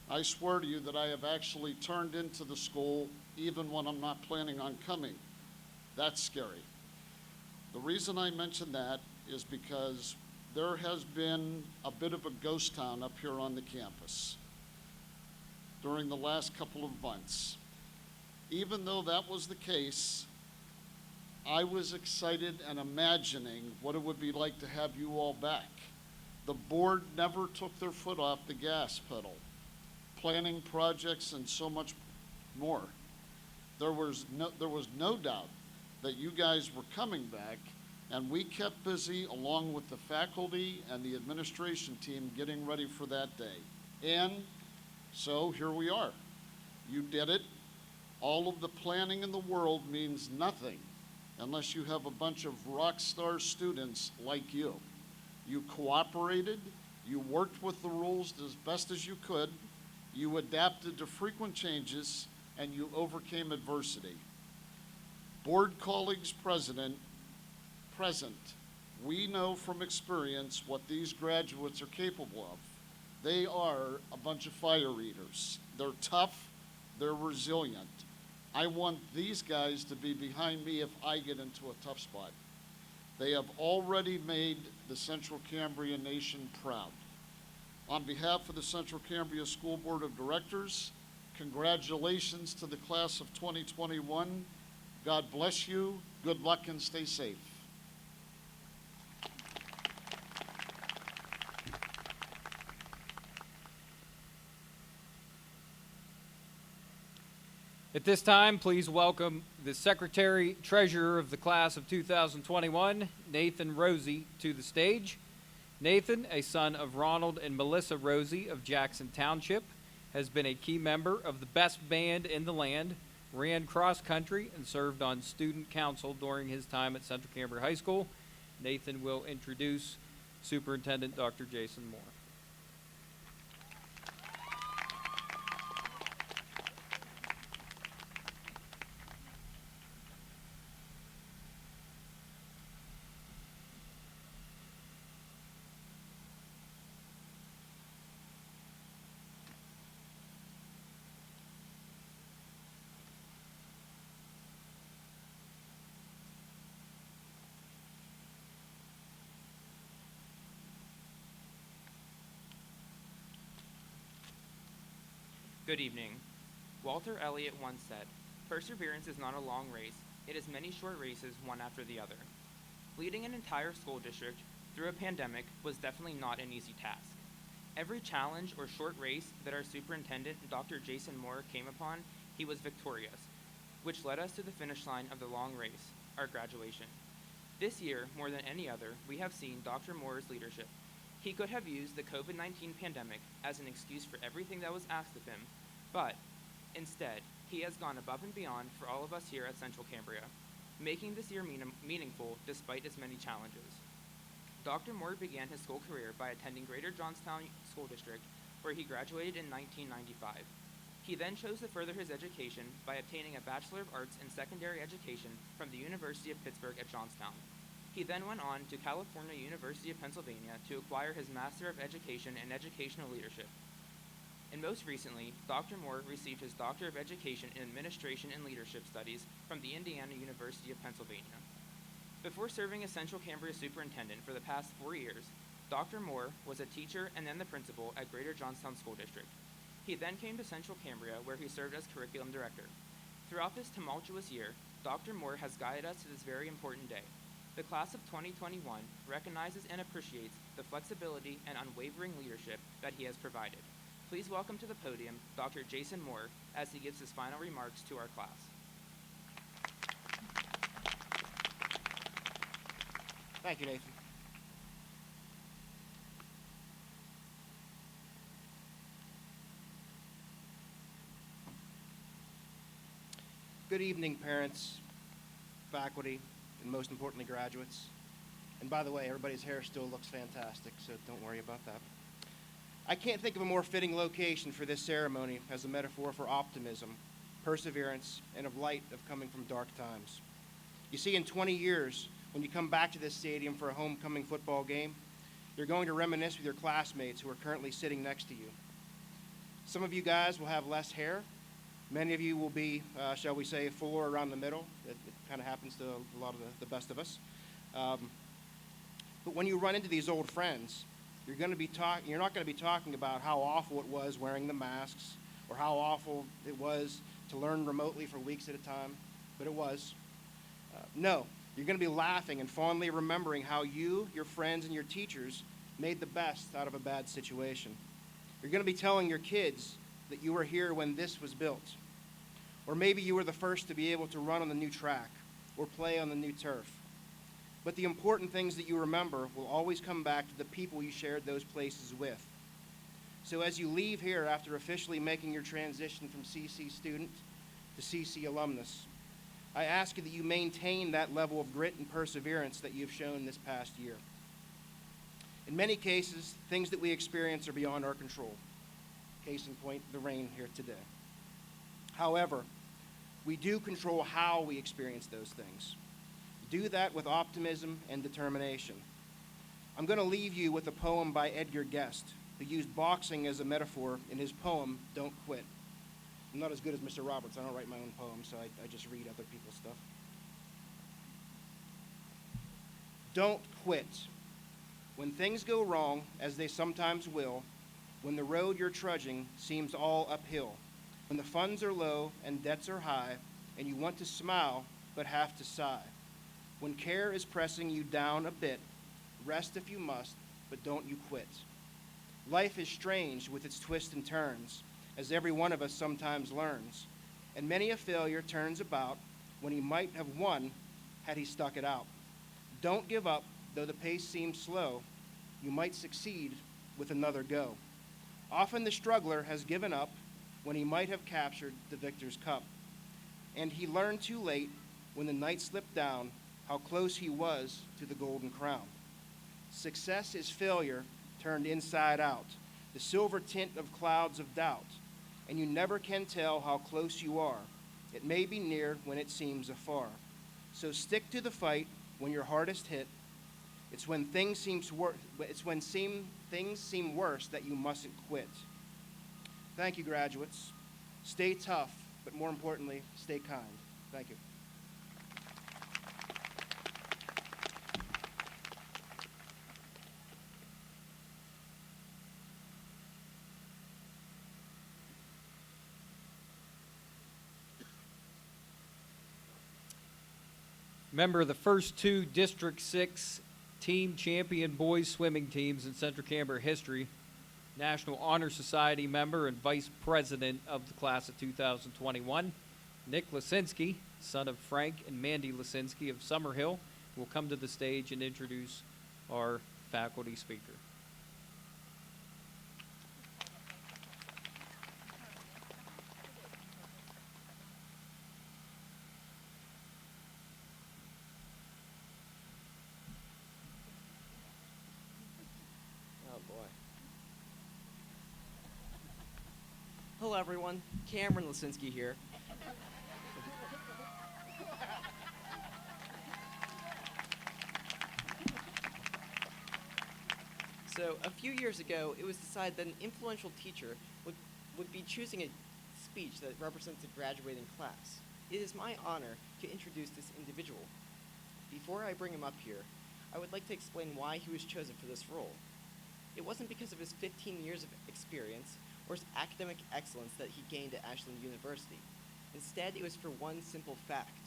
I swear to you that I have actually turned into the school even when I'm not planning on coming. That's scary. The reason I mention that is because there has been a bit of a ghost town up here on the campus during the last couple of months. Even though that was the case, I was excited and imagining what it would be like to have you all back. The board never took their foot off the gas pedal, planning projects and so much more. There was no doubt that you guys were coming back, and we kept busy along with the faculty and the administration team getting ready for that day. And so here we are. You did it. All of the planning in the world means nothing unless you have a bunch of rock star students like you. You cooperated, you worked with the rules as best as you could, you adapted to frequent changes, and you overcame adversity. Board colleagues present, we know from experience what these graduates are capable of. They are a bunch of fire eaters. They're tough, they're resilient. I want these guys to be behind me if I get into a tough spot. They have already made the Central Cambria nation proud. On behalf of the Central Cambria School Board of Directors, congratulations to the class of 2021. God bless you, good luck, and stay safe. At this time, please welcome the Secretary Treasurer of the class of 2021, Nathan Rosie, to the stage. Nathan, a son of Ronald and Melissa Rosie of Jackson Township, has been a key member of the best band in the land, ran cross country, and served on student council during his time at Central Cambria High School. Nathan will introduce Superintendent Dr. Jason Moore. Good evening. Walter Elliott once said, "Perseverance is not a long race, it is many short races, one after the other." Leading an entire school district through a pandemic was definitely not an easy task. Every challenge or short race that our superintendent, Dr. Jason Moore, came upon, he was victorious, which led us to the finish line of the long race, our graduation. This year, more than any other, we have seen Dr. Moore's leadership. He could have used the COVID-19 pandemic as an excuse for everything that was asked of him, but instead, he has gone above and beyond for all of us here at Central Cambria, making this year meaningful despite its many challenges. Dr. Moore began his school career by attending Greater Johnstown School District, where he graduated in 1995. He then chose to further his education by obtaining a Bachelor of Arts in Secondary Education from the University of Pittsburgh at Johnstown. He then went on to California University of Pennsylvania to acquire his Master of Education in Educational Leadership. And most recently, Dr. Moore received his Doctor of Education in Administration and Leadership Studies from the Indiana University of Pennsylvania. Before serving as Central Cambria Superintendent for the past 4 years, Dr. Moore was a teacher and then the principal at Greater Johnstown School District. He then came to Central Cambria, where he served as Curriculum Director. Throughout this tumultuous year, Dr. Moore has guided us to this very important day. The class of 2021 recognizes and appreciates the flexibility and unwavering leadership that he has provided. Please welcome to the podium Dr. Jason Moore as he gives his final remarks to our class. Thank you, Nathan. Good evening, parents, faculty, and most importantly, graduates. And by the way, everybody's hair still looks fantastic, so don't worry about that. I can't think of a more fitting location for this ceremony as a metaphor for optimism, perseverance, and of light of coming from dark times. You see, in 20 years, when you come back to this stadium for a homecoming football game, you're going to reminisce with your classmates who are currently sitting next to you. Some of you guys will have less hair. Many of you will be, shall we say, fuller around the middle. It kind of happens to a lot of the best of us. But when you run into these old friends, you're not going to be talking about how awful it was wearing the masks or how awful it was to learn remotely for weeks at a time, but it was. No, you're going to be laughing and fondly remembering how you, your friends, and your teachers made the best out of a bad situation. You're going to be telling your kids that you were here when this was built. Or maybe you were the first to be able to run on the new track or play on the new turf. But the important things that you remember will always come back to the people you shared those places with. So as you leave here after officially making your transition from CC student to CC alumnus, I ask you that you maintain that level of grit and perseverance that you've shown this past year. In many cases, things that we experience are beyond our control. Case in point, the rain here today. However, we do control how we experience those things. Do that with optimism and determination. I'm going to leave you with a poem by Edgar Guest, who used boxing as a metaphor in his poem, Don't Quit. I'm not as good as Mr. Roberts. I don't write my own poems, so I just read other people's stuff. Don't quit. When things go wrong, as they sometimes will, when the road you're trudging seems all uphill, when the funds are low and debts are high, and you want to smile but have to sigh, when care is pressing you down a bit, rest if you must, but don't you quit. Life is strange with its twists and turns, as every one of us sometimes learns, and many a failure turns about when he might have won had he stuck it out. Don't give up, though the pace seems slow. You might succeed with another go. Often the struggler has given up when he might have captured the victor's cup. And he learned too late, when the night slipped down, how close he was to the golden crown. Success is failure turned inside out, the silver tint of clouds of doubt, and you never can tell how close you are. It may be near when it seems afar. So stick to the fight when you're hardest hit. It's when things seem worse that you mustn't quit. Thank you, graduates. Stay tough, but more importantly, stay kind. Thank you. Member of the first two District 6 team champion boys swimming teams in Central Cambria history, National Honor Society member and vice president of the class of 2021, Nick Lisinski, son of Frank and Mandy Lisinski of Summerhill, will come to the stage and introduce our faculty speaker. Hello everyone, Cameron Lisinski here. So a few years ago, it was decided that an influential teacher would be choosing a speech that represents a graduating class. It is my honor to introduce this individual. Before I bring him up here, I would like to explain why he was chosen for this role. It wasn't because of his 15 years of experience or his academic excellence that he gained at Ashland University. Instead, it was for one simple fact.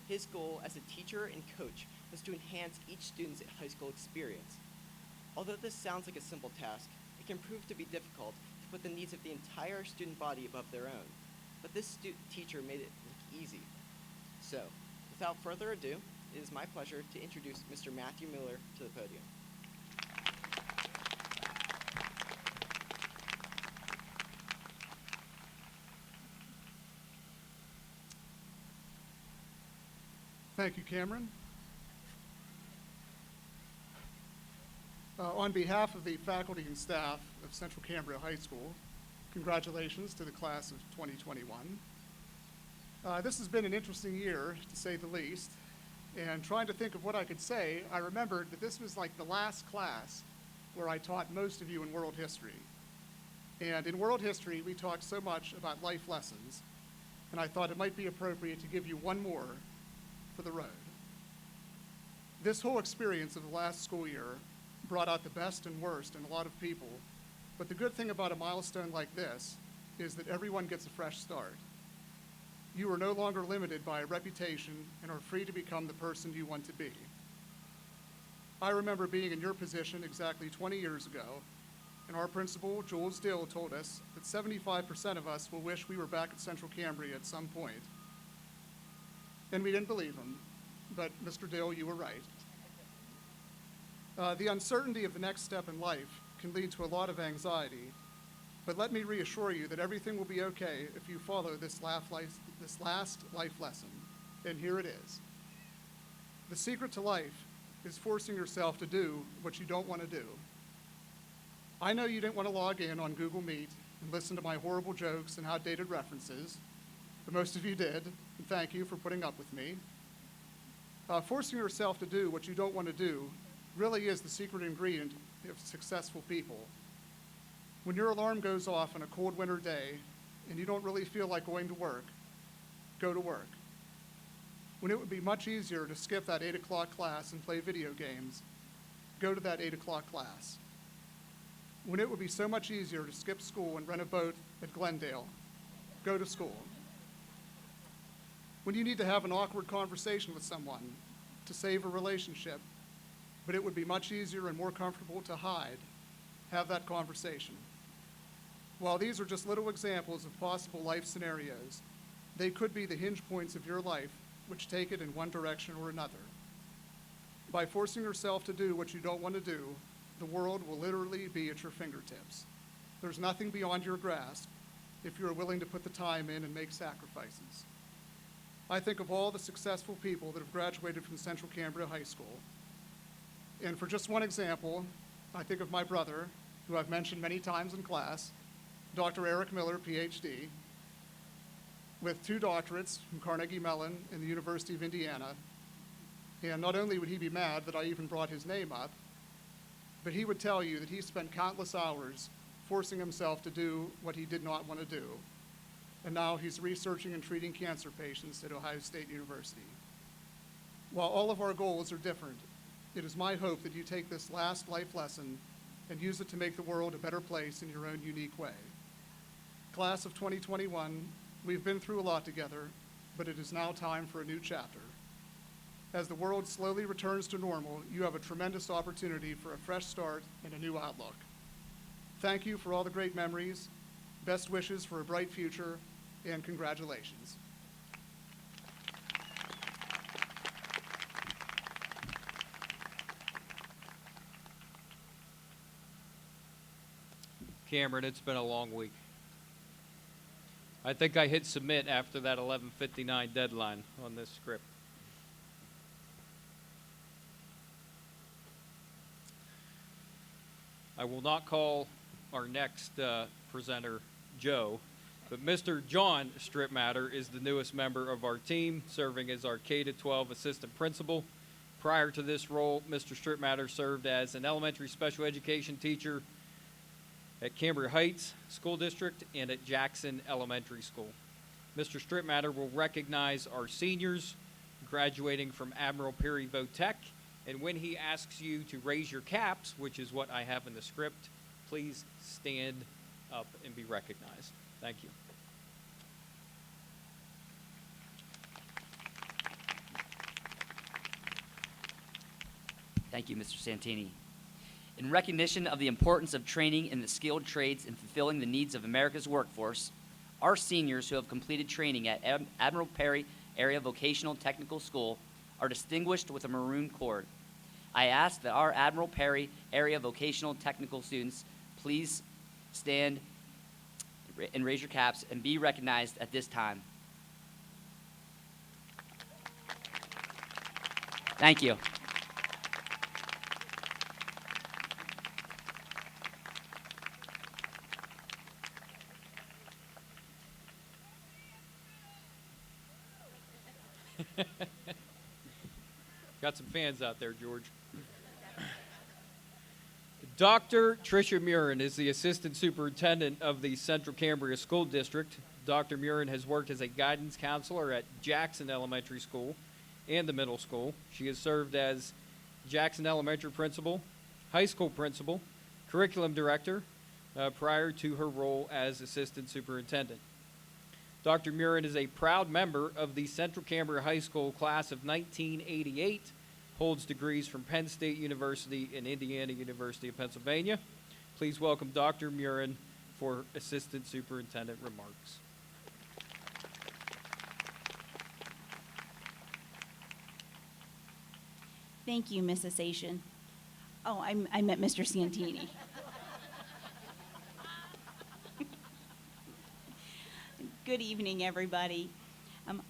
His goal as a teacher and coach was to enhance each student's high school experience. Although this sounds like a simple task, it can prove to be difficult to put the needs of the entire student body above their own. But this teacher made it look easy. So, without further ado, it is my pleasure to introduce Mr. Matthew Miller to the podium. Thank you, Cameron. On behalf of the faculty and staff of Central Cambria High School, congratulations to the class of 2021. This has been an interesting year, to say the least, and trying to think of what I could say, I remembered that this was like the last class where I taught most of you in world history. And in world history, we talked so much about life lessons, and I thought it might be appropriate to give you one more for the road. This whole experience of the last school year brought out the best and worst in a lot of people, but the good thing about a milestone like this is that everyone gets a fresh start. You are no longer limited by a reputation and are free to become the person you want to be. I remember being in your position exactly 20 years ago, and our principal, Jules Dill, told us that 75% of us will wish we were back at Central Cambria at some point. And we didn't believe him, but Mr. Dill, you were right. The uncertainty of the next step in life can lead to a lot of anxiety, but let me reassure you that everything will be okay if you follow this last life lesson, and here it is. The secret to life is forcing yourself to do what you don't want to do. I know you didn't want to log in on Google Meet and listen to my horrible jokes and outdated references, but most of you did, and thank you for putting up with me. Forcing yourself to do what you don't want to do really is the secret ingredient of successful people. When your alarm goes off on a cold winter day and you don't really feel like going to work, go to work. When it would be much easier to skip that 8 o'clock class and play video games, go to that 8 o'clock class. when it would be so much easier to skip school and rent a boat at Glendale, go to school. When you need to have an awkward conversation with someone to save a relationship, but it would be much easier and more comfortable to hide, have that conversation. While these are just little examples of possible life scenarios, they could be the hinge points of your life which take it in one direction or another. By forcing yourself to do what you don't want to do, the world will literally be at your fingertips. There's nothing beyond your grasp if you are willing to put the time in and make sacrifices. I think of all the successful people that have graduated from Central Cambria High School. And for just one example, I think of my brother, who I've mentioned many times in class, Dr. Eric Miller, PhD, with 2 doctorates from Carnegie Mellon and the University of Indiana. And not only would he be mad that I even brought his name up, but he would tell you that he spent countless hours forcing himself to do what he did not want to do. And now he's researching and treating cancer patients at Ohio State University. While all of our goals are different, it is my hope that you take this last life lesson and use it to make the world a better place in your own unique way. Class of 2021, we've been through a lot together, but it is now time for a new chapter. As the world slowly returns to normal, you have a tremendous opportunity for a fresh start and a new outlook. Thank you for all the great memories, best wishes for a bright future, and congratulations. Cameron, it's been a long week. I think I hit submit after that 11:59 deadline on this script. I will not call our next presenter Joe, but Mr. John Stripmatter is the newest member of our team, serving as our K-12 assistant principal. Prior to this role, Mr. Stripmatter served as an elementary special education teacher at Cambria Heights School District and at Jackson Elementary School. Mr. Stripmatter will recognize our seniors graduating from Admiral Perry Votech, and when he asks you to raise your caps, which is what I have in the script, please stand up and be recognized. Thank you. Thank you, Mr. Santini. In recognition of the importance of training in the skilled trades and fulfilling the needs of America's workforce, our seniors who have completed training at Admiral Perry Area Vocational Technical School are distinguished with a maroon cord. I ask that our Admiral Perry Area Vocational Technical students please stand and raise your caps and be recognized at this time. Thank you. Got some fans out there, George. Dr. Tricia Murin is the Assistant Superintendent of the Central Cambria School District. Dr. Murin has worked as a guidance counselor at Jackson Elementary School and the middle school. She has served as Jackson Elementary Principal, High School Principal, Curriculum Director, prior to her role as Assistant Superintendent. Dr. Murin is a proud member of the Central Cambria High School class of 1988, holds degrees from Penn State University and Indiana University of Pennsylvania. Please welcome Dr. Murin for Assistant Superintendent remarks. Thank you, Mrs. Asian. Oh, I meant Mr. Santini. Good evening, everybody.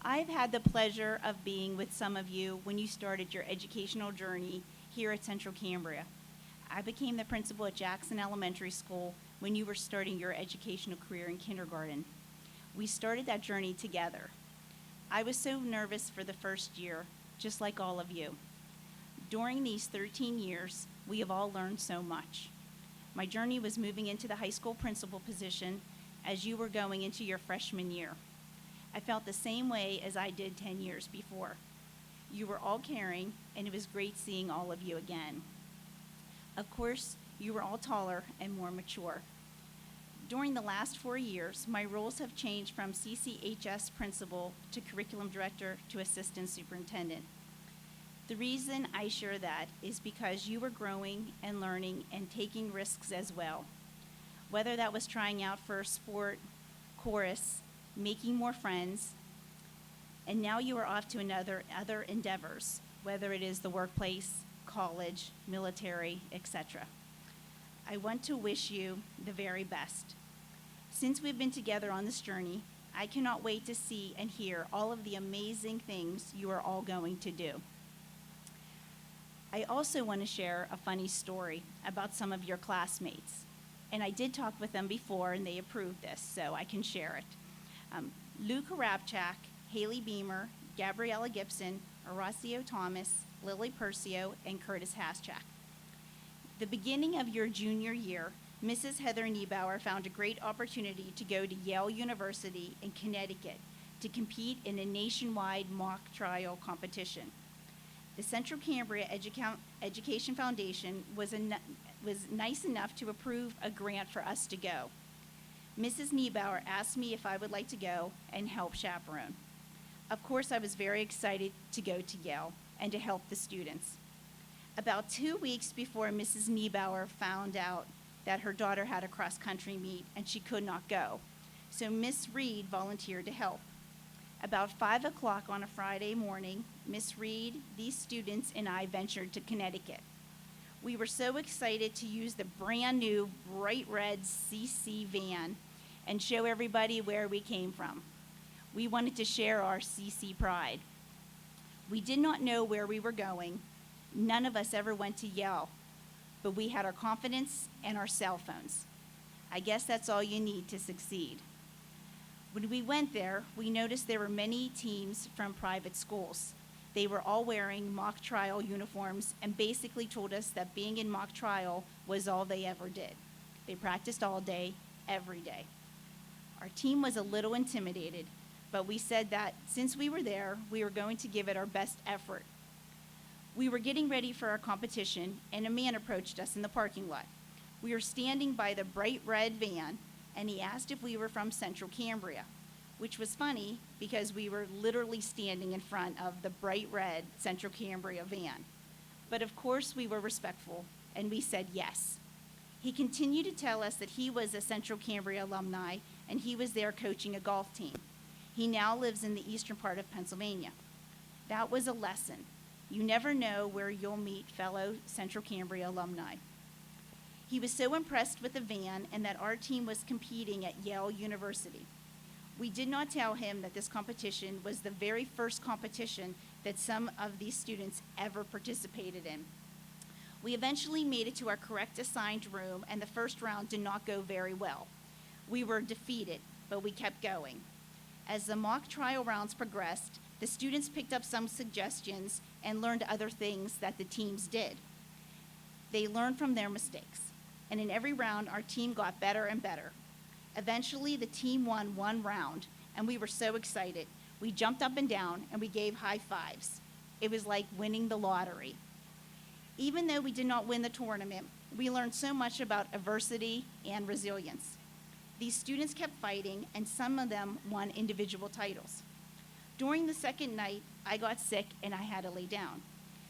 I've had the pleasure of being with some of you when you started your educational journey here at Central Cambria. I became the principal at Jackson Elementary School when you were starting your educational career in kindergarten. We started that journey together. I was so nervous for the first year, just like all of you. During these 13 years, we have all learned so much. My journey was moving into the high school principal position as you were going into your freshman year. I felt the same way as I did 10 years before. You were all caring, and it was great seeing all of you again. Of course, You are all taller and more mature. During the last 4 years, my roles have changed from CCHS principal to curriculum director to assistant superintendent. The reason I share that is because you are growing and learning and taking risks as well. Whether that was trying out for a sport, chorus, making more friends, and now you are off to other endeavors, whether it is the workplace, college, military, etc. I want to wish you the very best. Since we've been together on this journey, I cannot wait to see and hear all of the amazing things you are all going to do. I also want to share a funny story about some of your classmates. And I did talk with them before, and they approved this, so I can share it. Luke Harapchak, Haley Beamer, Gabriella Gibson, Horacio Thomas, Lily Percio, and Curtis Haschak. The beginning of your junior year, Mrs. Heather Niebauer found a great opportunity to go to Yale University in Connecticut to compete in a nationwide mock trial competition. The Central Cambria Education Foundation was nice enough to approve a grant for us to go. Mrs. Niebauer asked me if I would like to go and help chaperone. Of course, I was very excited to go to Yale and to help the students. About 2 weeks before Mrs. Niebauer found out that her daughter had a cross-country meet and she could not go, so Miss Reed volunteered to help. About 5 o'clock on a Friday morning, Miss Reed, these students, and I ventured to Connecticut. We were so excited to use the brand new bright red CC van and show everybody where we came from. We wanted to share our CC pride. We did not know where we were going. None of us ever went to Yale, but we had our confidence and our cell phones. I guess that's all you need to succeed. When we went there, we noticed there were many teams from private schools. They were all wearing mock trial uniforms and basically told us that being in mock trial was all they ever did. They practiced all day, every day. Our team was a little intimidated, but we said that since we were there, we were going to give it our best effort. We were getting ready for our competition, and a man approached us in the parking lot. We were standing by the bright red van, and he asked if we were from Central Cambria, which was funny because we were literally standing in front of the bright red Central Cambria van. But of course we were respectful, and we said yes. He continued to tell us that he was a Central Cambria alumni, and he was there coaching a golf team. He now lives in the eastern part of Pennsylvania. That was a lesson. You never know where you'll meet fellow Central Cambria alumni. He was so impressed with the van and that our team was competing at Yale University. We did not tell him that this competition was the very first competition that some of these students ever participated in. We eventually made it to our correct assigned room, and the first round did not go very well. We were defeated, but we kept going. As the mock trial rounds progressed, the students picked up some suggestions and learned other things that the teams did. They learned from their mistakes, and in every round, our team got better and better. Eventually, the team won one round, and we were so excited. We jumped up and down, and we gave high fives. It was like winning the lottery. Even though we did not win the tournament, we learned so much about adversity and resilience. These students kept fighting, and some of them won individual titles. During the second night, I got sick, and I had to lay down.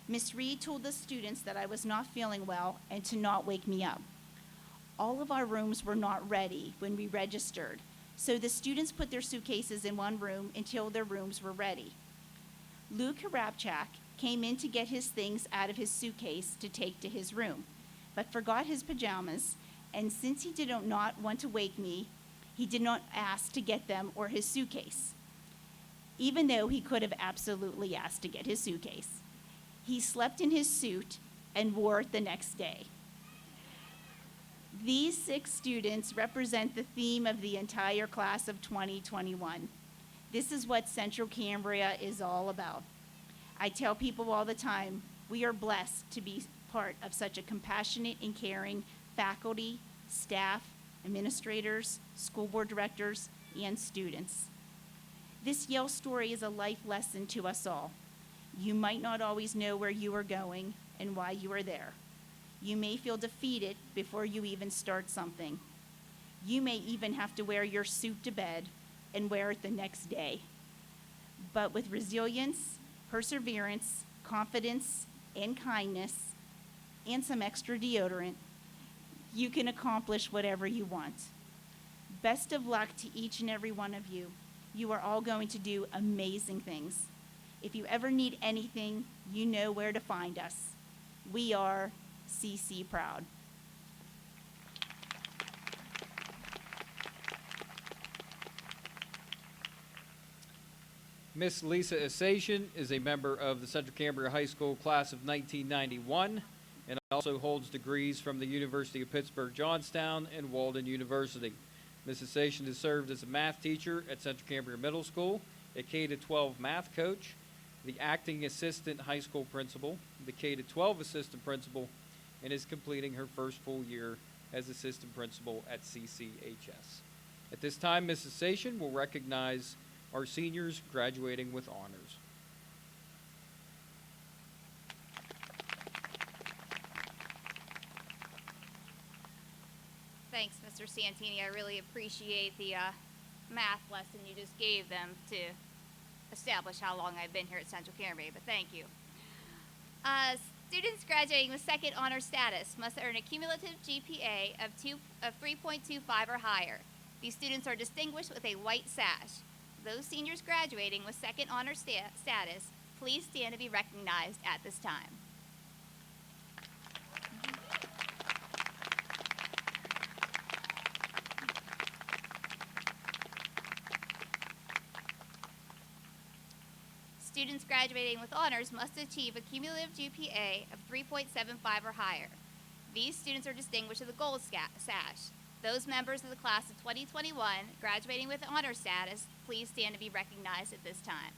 Miss Reed told the students that I was not feeling well and to not wake me up. All of our rooms were not ready when we registered, so the students put their suitcases in one room until their rooms were ready. Luke Harapchak came in to get his things out of his suitcase to take to his room, but forgot his pajamas, and since he did not want to wake me, he did not ask to get them or his suitcase, even though he could have absolutely asked to get his suitcase. He slept in his suit and wore it the next day. These 6 students represent the theme of the entire class of 2021. This is what Central Cambria is all about. I tell people all the time, we are blessed to be part of such a compassionate and caring faculty, staff, administrators, school board directors, and students. This Yale story is a life lesson to us all. You might not always know where you are going and why you are there. You may feel defeated before you even start something. You may even have to wear your suit to bed and wear it the next day. But with resilience, perseverance, confidence, and kindness, and some extra deodorant, you can accomplish whatever you want. Best of luck to each and every one of you. You are all going to do amazing things. If you ever need anything, you know where to find us. We are CC Proud. Miss Lisa Asation is a member of the Central Cambria High School class of 1991 and also holds degrees from the University of Pittsburgh Johnstown and Walden University. Ms. Asation has served as a math teacher at Central Cambria Middle School, a K-12 math coach, the acting assistant high school principal, the K-12 assistant principal, and is completing her first full year as assistant principal at CCHS. At this time, Ms. Asation will recognize our seniors graduating with honors. Thanks, Mr. Santini. I really appreciate the math lesson you just gave them to establish how long I've been here at Central Cambria, but thank you. Students graduating with second honor status must earn a cumulative GPA of 3.25 or higher. These students are distinguished with a white sash. Those seniors graduating with second honor status, please stand to be recognized at this time. Students graduating with honors must achieve a cumulative GPA of 3.75 or higher. These students are distinguished with a gold sash. Those members of the class of 2021 graduating with honor status, please stand to be recognized at this time.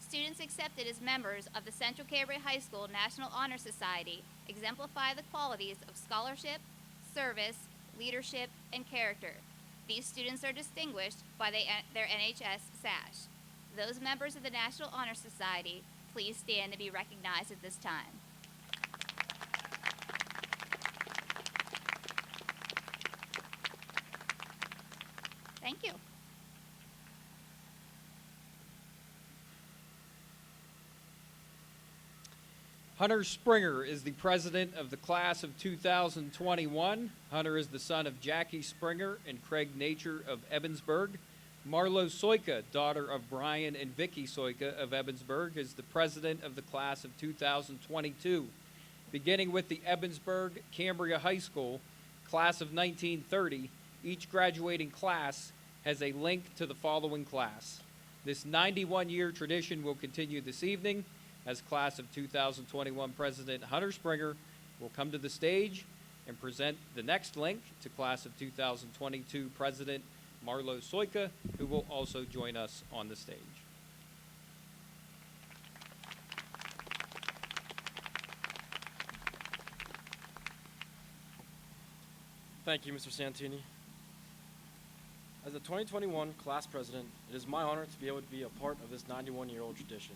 Students accepted as members of the Central Cambria High School National Honor Society exemplify the qualities of scholarship, service, leadership, and character. These students are distinguished by their NHS sash. Those members of the National Honor Society, please stand to be recognized at this time. Thank you. Hunter Springer is the president of the class of 2021. Hunter is the son of Jackie Springer and Craig Nature of Ebensburg. Marlo Soika, daughter of Brian and Vicky Soika of Ebensburg, is the president of the class of 2022. Beginning with the Ebensburg Cambria High School class of 1930, each graduating class has a link to the following class. This 91-year tradition will continue this evening as class of 2021 President Hunter Springer will come to the stage and present the next link to class of 2022 President Marlo Soika, who will also join us on the stage. Thank you, Mr. Santini. As the 2021 class president, it is my honor to be able to be a part of this 91-year-old tradition.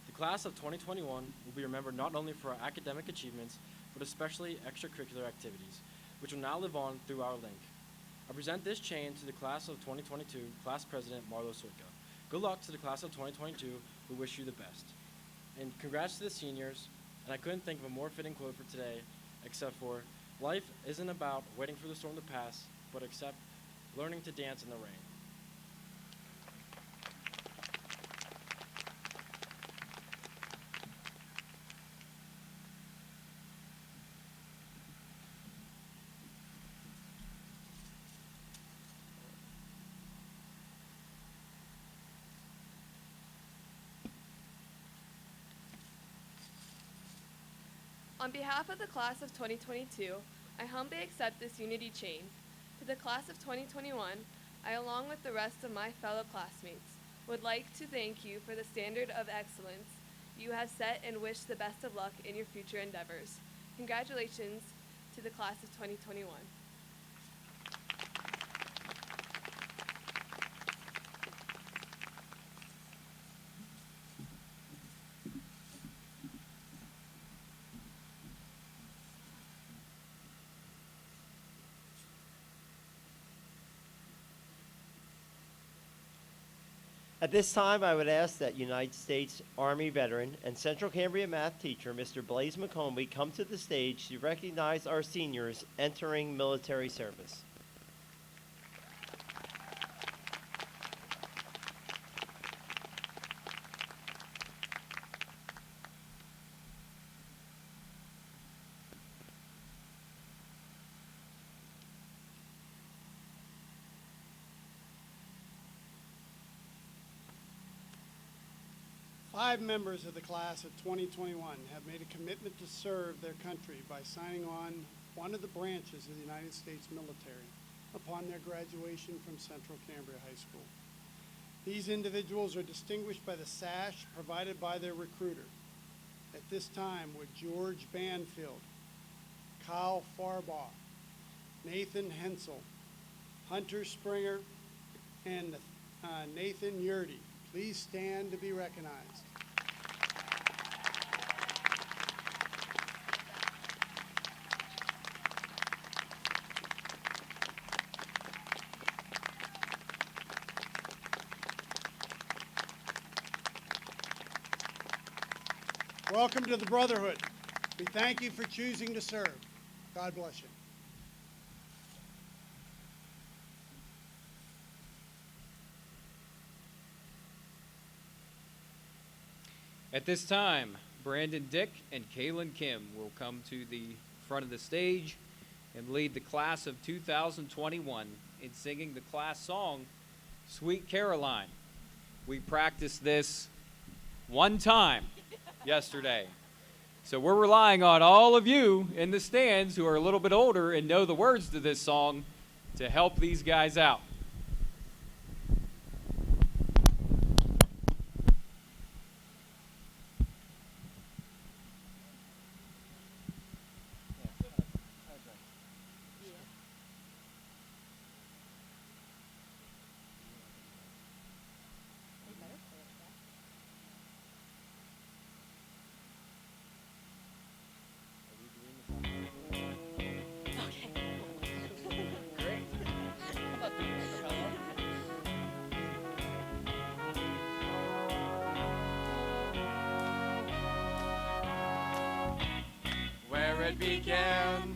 The class of 2021 will be remembered not only for our academic achievements, but especially extracurricular activities, which will now live on through our link. I present this chain to the class of 2022 class president Marlo Soika. Good luck to the class of 2022. We wish you the best. And congrats to the seniors. And I couldn't think of a more fitting quote for today, except for, life isn't about waiting for the storm to pass, but except learning to dance in the rain. On behalf of the class of 2022, I humbly accept this unity chain. To the class of 2021, I, along with the rest of my fellow classmates, would like to thank you for the standard of excellence you have set and wish the best of luck in your future endeavors. Congratulations to the class of 2021. At this time, I would ask that United States Army veteran and Central Cambria math teacher, Mr. Blaze McCombie, come to the stage to recognize our seniors entering military service. Five members of the class of 2021 have made a commitment to serve their country by signing on one of the branches of the United States military upon their graduation from Central Cambria High School. These individuals are distinguished by the sash provided by their recruiter. At this time, would George Banfield, Kyle Farbaugh, Nathan Hensel, Hunter Springer, and Nathan Yurdy please stand to be recognized. Welcome to the Brotherhood. We thank you for choosing to serve. God bless you. At this time, Brandon Dick and Kaylin Kim will come to the front of the stage and lead the class of 2021 in singing the class song, Sweet Caroline. We practiced this one time yesterday. So we're relying on all of you in the stands who are a little bit older and know the words to this song to help these guys out. Where it began,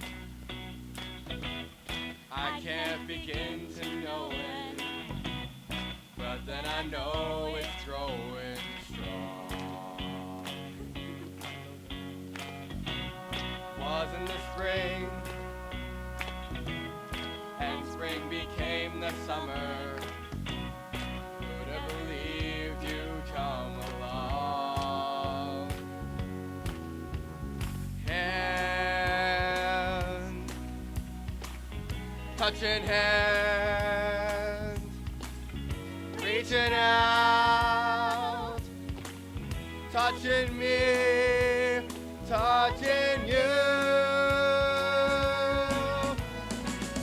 I can't begin to know it, but then I know it's growing strong. Was in the spring, and spring became the summer. Who'd have believed you'd come along? Hand, touching hand, reaching out, touching me, touching you.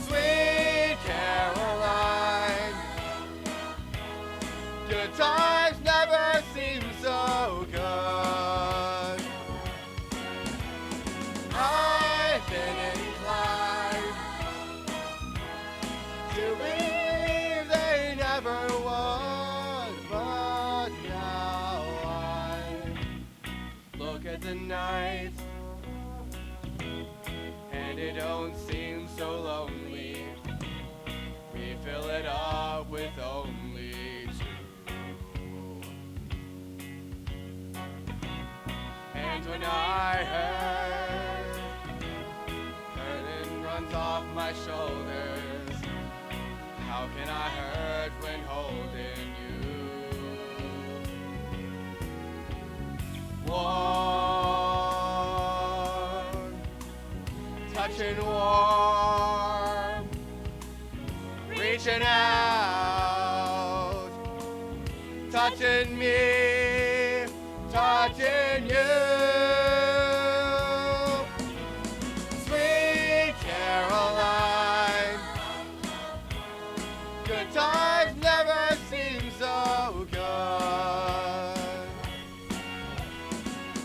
Sweet Caroline, good times never seem so good. I've been inclined to believe they never would, but now I look at the night and it don't seem so lonely. We fill it up with only two. And when I hurt, curtain runs off my shoulders. How can I hurt when holding you? Warm, touching warm, reaching out, touching me, touching you. Sweet Caroline, good times never seem so good.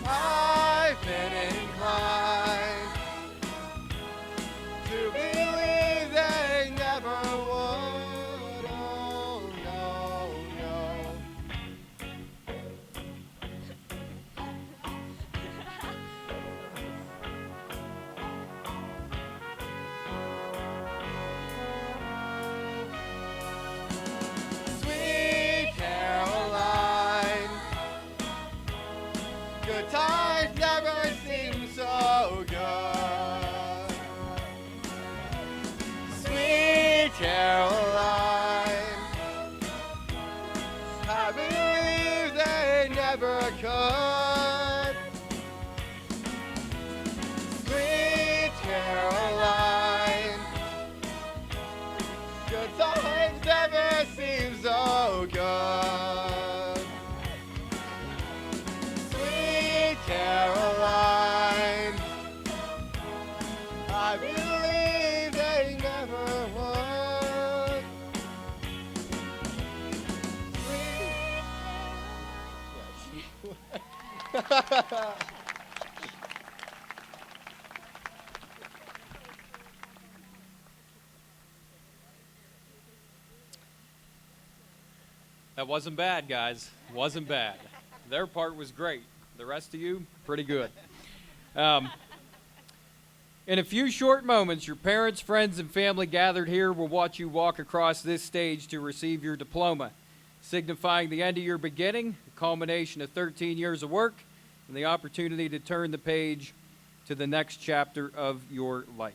I've been inclined to believe they never would. Oh no, no. good. Sweet Caroline, good times never seem so good. Sweet Caroline, I believe they never would. That wasn't bad, guys. Wasn't bad. Their part was great. The rest of you, pretty good. In a few short moments, your parents, friends, and family gathered here will watch you walk across this stage to receive your diploma, signifying the end of your beginning, the culmination of 13 years of work, and the opportunity to turn the page to the next chapter of your life.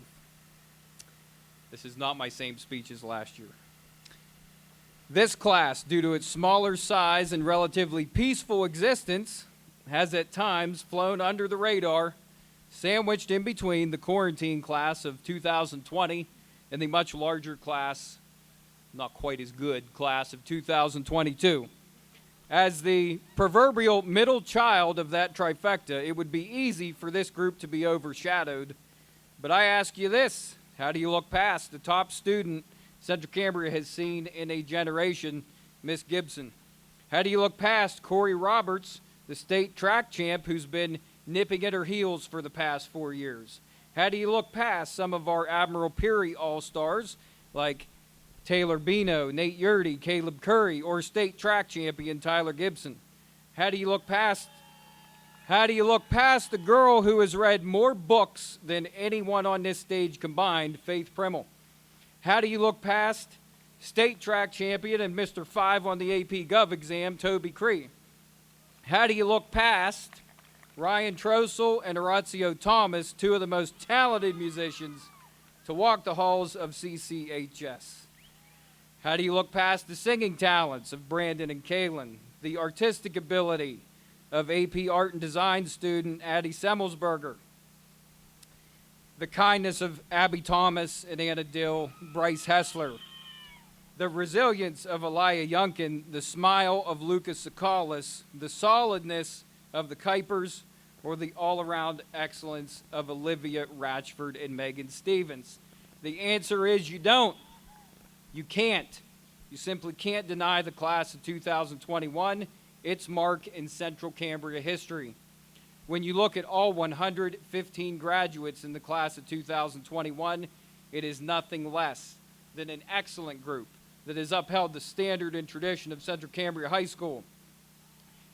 This is not my same speech as last year. This class, due to its smaller size and relatively peaceful existence, has at times flown under the radar, sandwiched in between the quarantine class of 2020 and the much larger class, not quite as good, class of 2022. As the proverbial middle child of that trifecta, it would be easy for this group to be overshadowed. But I ask you this, how do you look past the top student Central Cambria has seen in a generation, Miss Gibson? How do you look past Corey Roberts, the state track champ who's been nipping at her heels for the past 4 years? How do you look past some of our Admiral Peary all-stars like Taylor Bino, Nate Yurdy, Caleb Curry, or state track champion Tyler Gibson? How do you look past the girl who has read more books than anyone on this stage combined, Faith Primmel? How do you look past state track champion and Mr. 5 on the AP Gov exam, Toby Cree? How do you look past Ryan Trossel and Horatio Thomas, two of the most talented musicians to walk the halls of CCHS? How do you look past the singing talents of Brandon and Kaylin, the artistic ability of AP Art and Design student Addie Semmelsberger, the kindness of Abby Thomas and Anna Dill, Bryce Hessler, the resilience of Elia Yunkin, the smile of Lucas Sakalis, the solidness of the Kuipers, or the all-around excellence of Olivia Ratchford and Megan Stevens? The answer is you don't. You can't. You simply can't deny the class of 2021 its mark in Central Cambria history. When you look at all 115 graduates in the class of 2021, it is nothing less than an excellent group that has upheld the standard and tradition of Central Cambria High School.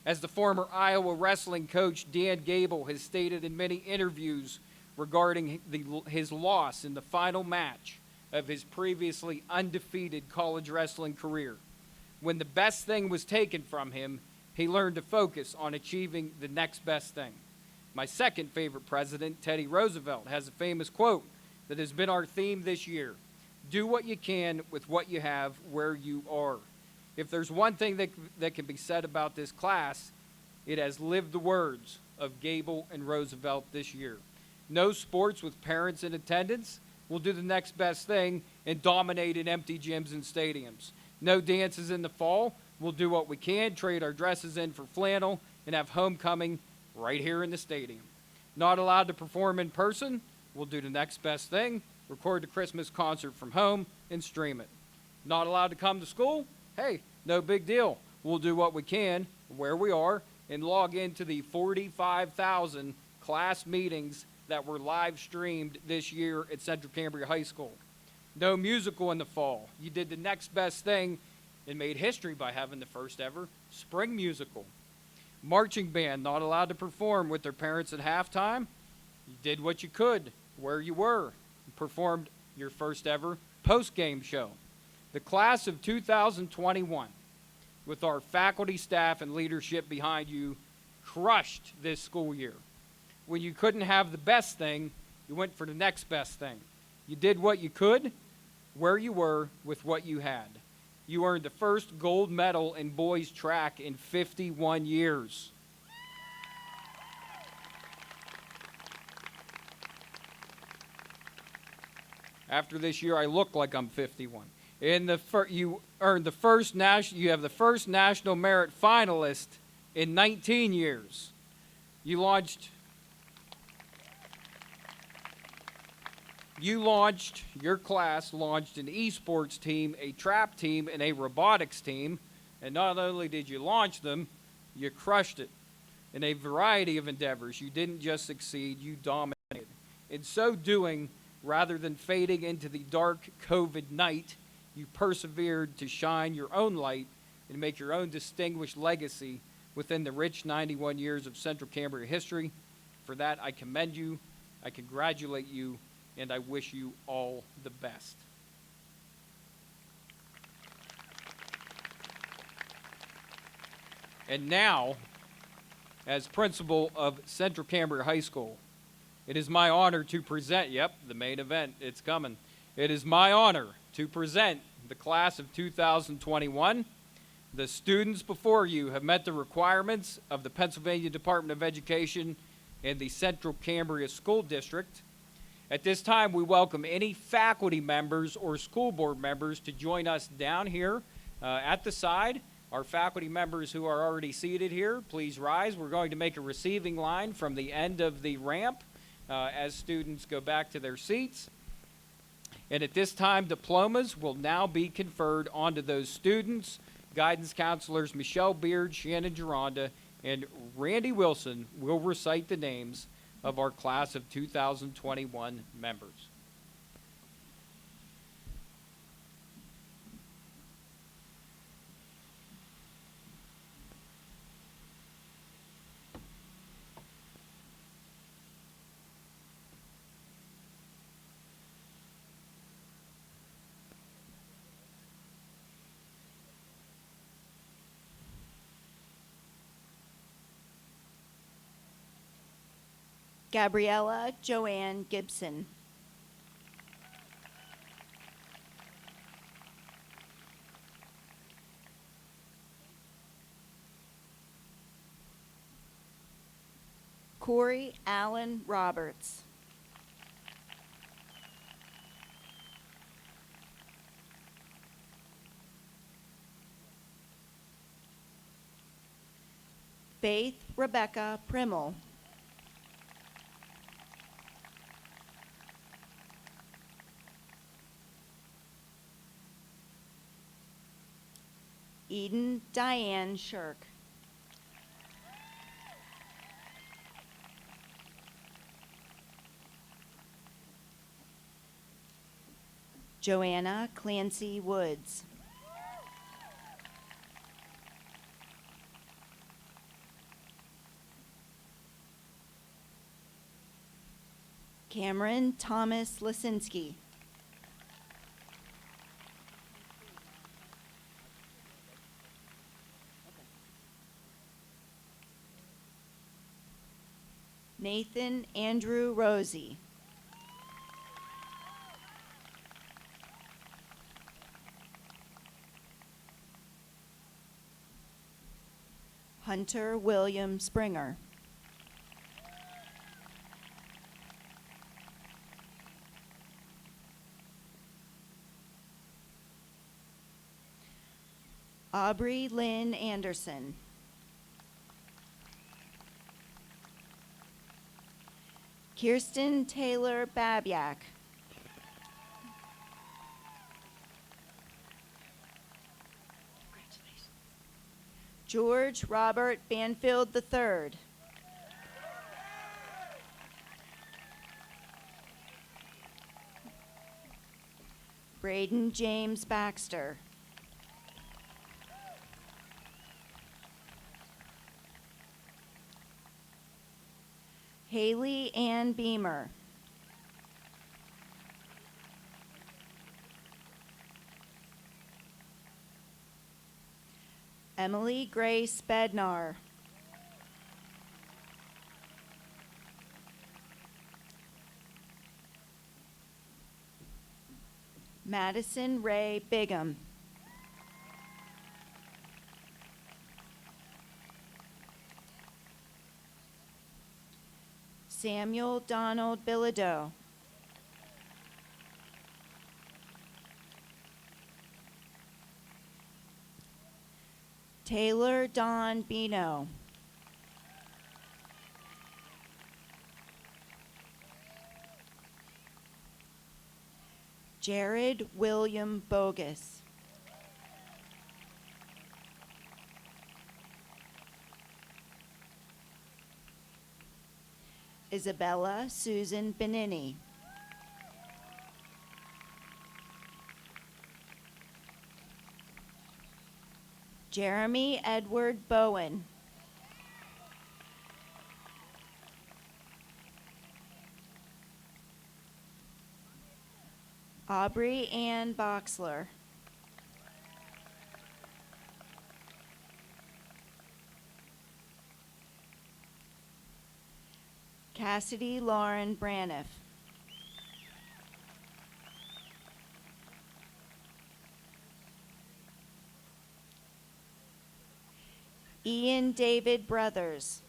As the former Iowa wrestling coach Dan Gable has stated in many interviews regarding his loss in the final match of his previously undefeated college wrestling career, when the best thing was taken from him, he learned to focus on achieving the next best thing. My second favorite president, Teddy Roosevelt, has a famous quote that has been our theme this year: do what you can with what you have where you are. If there's one thing that can be said about this class, it has lived the words of Gable and Roosevelt this year. No sports with parents in attendance. We'll do the next best thing and dominate in empty gyms and stadiums. No dances in the fall. We'll do what we can, trade our dresses in for flannel, and have homecoming right here in the stadium. Not allowed to perform in person. We'll do the next best thing, record the Christmas concert from home and stream it. Not allowed to come to school? Hey, no big deal. We'll do what we can where we are and log into the 45,000 class meetings that were live streamed this year at Central Cambria High School. No musical in the fall. You did the next best thing and made history by having the first ever spring musical. Marching band not allowed to perform with their parents at halftime. You did what you could where you were. You performed your first ever post-game show. The class of 2021, with our faculty, staff, and leadership behind you, crushed this school year. When you couldn't have the best thing, you went for the next best thing. You did what you could, where you were, with what you had. You earned the first gold medal in boys track in 51 years. After this year, I look like I'm 51. You earned the first you have the first National Merit Finalist in 19 years. Your class launched an esports team, a trap team, and a robotics team. And not only did you launch them, you crushed it. In a variety of endeavors, you didn't just succeed, you dominated. In so doing, rather than fading into the dark COVID night, you persevered to shine your own light and make your own distinguished legacy within the rich 91 years of Central Cambria history. For that, I commend you, I congratulate you, and I wish you all the best. And now, as principal of Central Cambria High School, it is my honor to present, the main event, it's coming. It is my honor to present the class of 2021. The students before you have met the requirements of the Pennsylvania Department of Education and the Central Cambria School District. At this time, we welcome any faculty members or school board members to join us down here at the side. Our faculty members who are already seated here, please rise. We're going to make a receiving line from the end of the ramp as students go back to their seats. And at this time, diplomas will now be conferred onto those students. Guidance counselors Michelle Beard, Shannon Geronda, and Randy Wilson will recite the names of our class of 2021 members. Gabriella Joanne Gibson. Corey Allen Roberts. Faith Rebecca Primmel. Eden Diane Shirk. Joanna Clancy Woods. Cameron Thomas Lisinski. Nathan Andrew Rosie. Hunter William Springer. Aubrey Lynn Anderson. Kirsten Taylor Babyak. George Robert Banfield III. Braden James Baxter. Haley Ann Beamer. Emily Grace Bednar. Madison Ray Bigham. Samuel Donald Bilodeau. Taylor Don Bino. Jared William Bogus. Isabella Susan Benini. Jeremy Edward Bowen. Aubrey Ann Boxler. Cassidy Lauren Braniff. Ian David Brothers.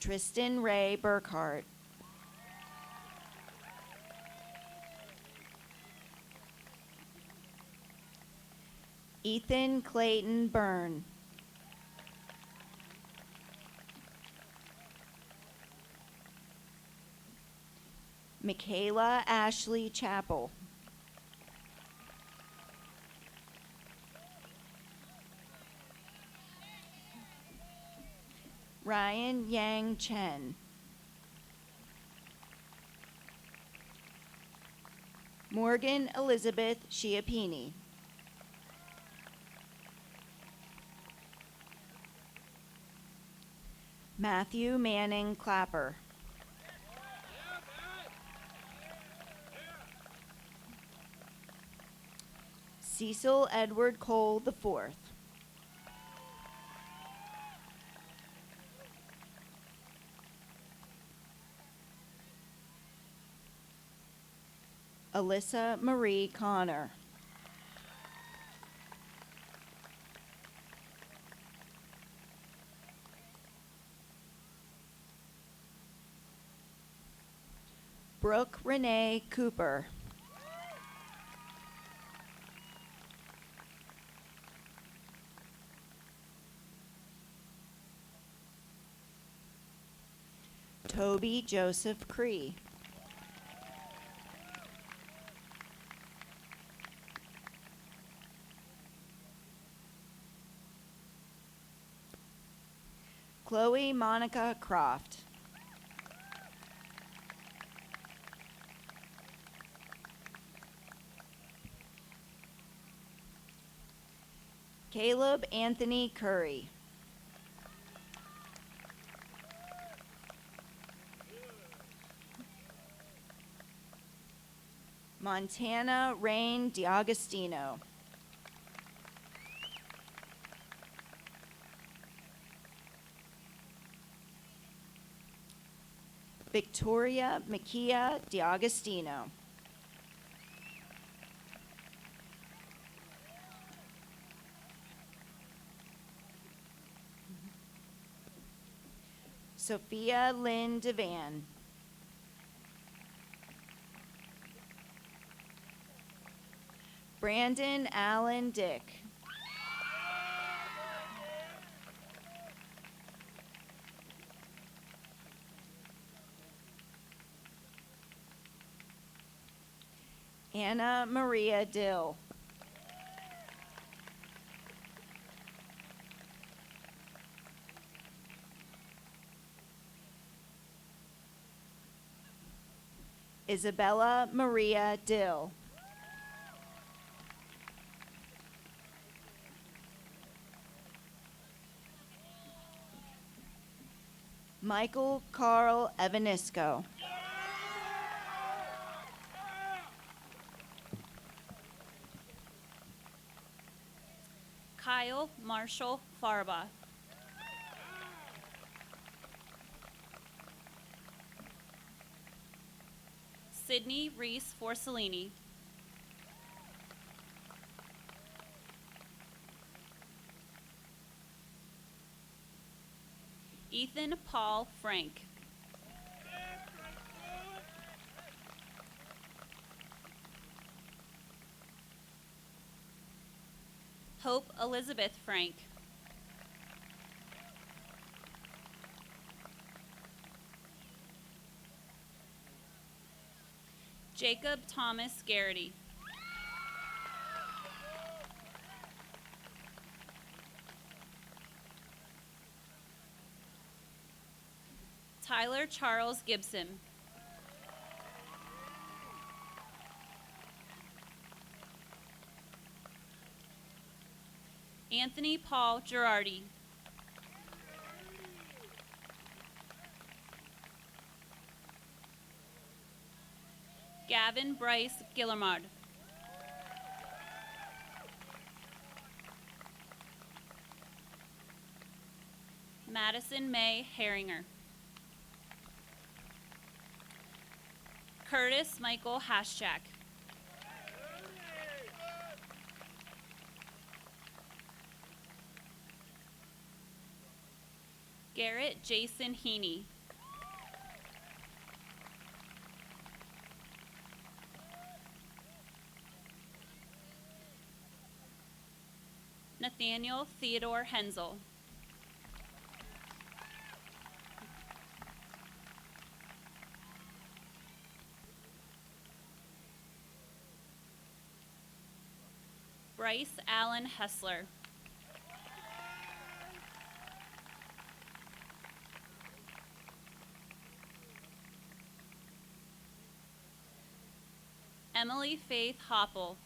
Tristan Ray Burkhart. Ethan Clayton Byrne. Michaela Ashley Chappell. Ryan Yang Chen. Morgan Elizabeth Schiappini. Matthew Manning Clapper. Cecil Edward Cole IV. Alyssa Marie Connor. Brooke Renee Cooper. Toby Joseph Cree. Chloe Monica Croft. Caleb Anthony Curry. Montana Rain DiAgostino. Victoria Makia DiAgostino. Sophia Lynn Devan. Brandon Allen Dick. Anna Maria Dill. Isabella Maria Dill. Michael Carl Evanisco. Kyle Marshall Farba. Sydney Reese Forcellini. Ethan Paul Frank. Hope Elizabeth Frank. Jacob Thomas Garrity. Tyler Charles Gibson. Anthony Paul Girardi. Gavin Bryce Gillamard. Madison May Herringer. Curtis Michael Haschak. Garrett Jason Heaney. Nathaniel Theodore Hensel. Bryce Allen Hessler. Emily Faith Hopple.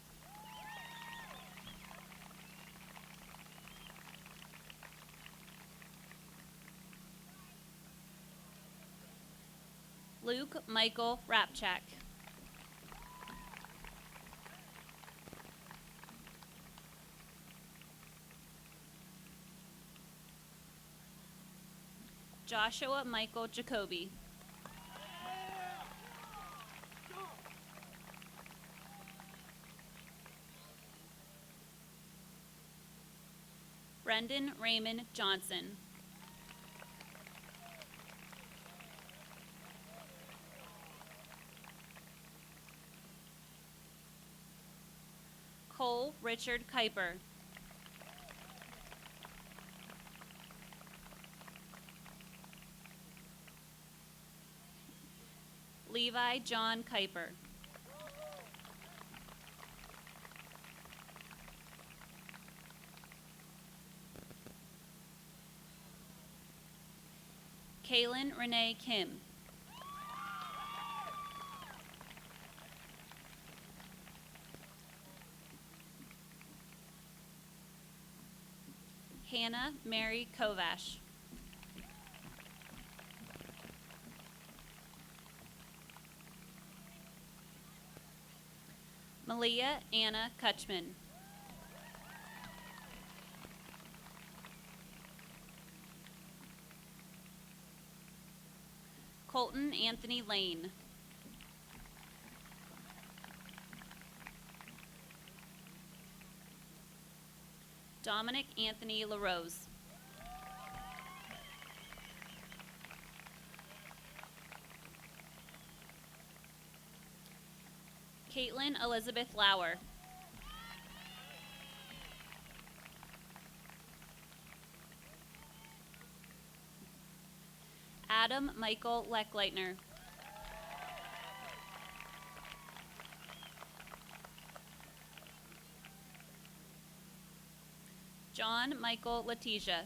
Luke Michael Rapchak. Joshua Michael Jacoby. Brendan Raymond Johnson. Cole Richard Kuiper. Levi John Kuiper. Kaylin Renee Kim. Hannah Mary Kovash. Malia Anna Kutchman. Colton Anthony Lane. Dominic Anthony LaRose. Caitlin Elizabeth Lauer. Adam Michael Leckleitner. John Michael Letizia.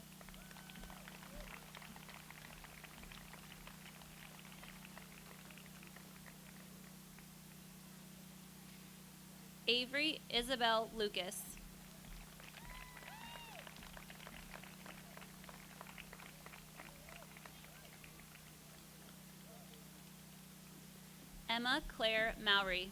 Avery Isabel Lucas. Emma Claire Mowry.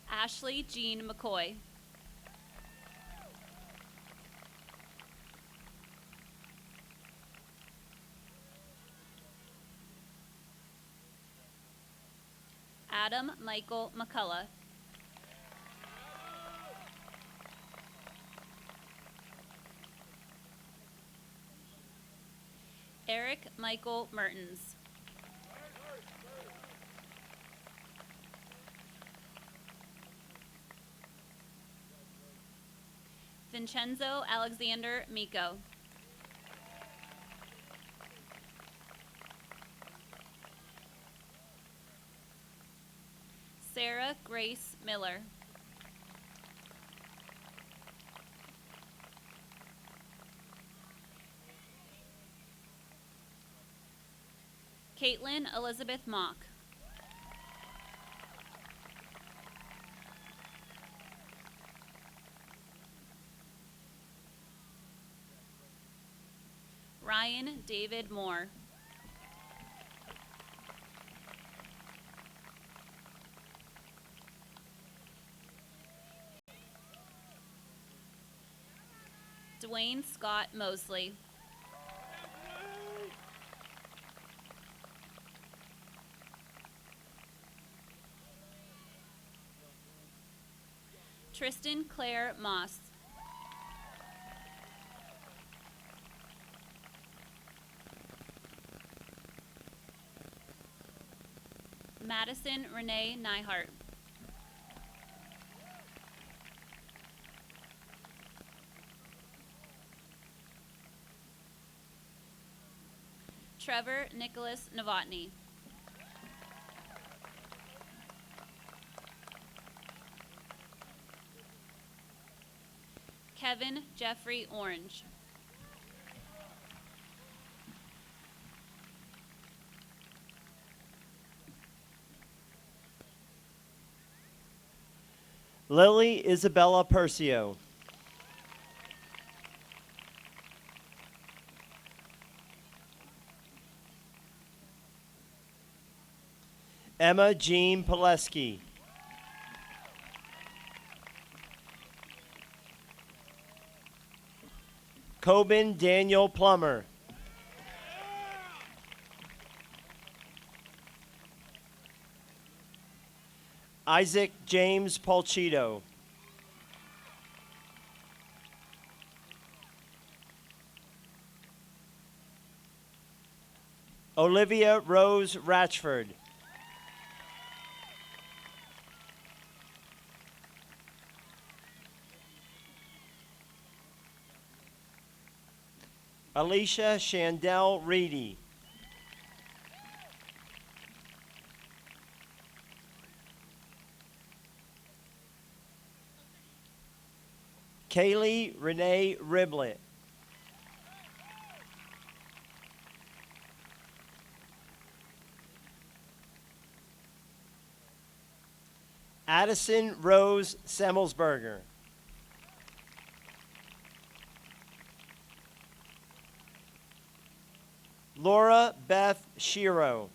Ashley Jean McCoy. Adam Michael McCullough. Eric Michael Mertens. Vincenzo Alexander Miko. Sarah Grace Miller. Caitlin Elizabeth Mock. Ryan David Moore. Dwayne Scott Mosley. Tristan Claire Moss. Madison Renee Nyhart. Trevor Nicholas Novotny. Kevin Jeffrey Orange. Lily Isabella Percio. Emma Jean Pileski. Coben Daniel Plummer. Isaac James Polchito. Olivia Rose Ratchford. Alicia Shandell Reedy. Kaylee Renee Riblet. Addison Rose Semmelsberger. Laura Beth Shiro.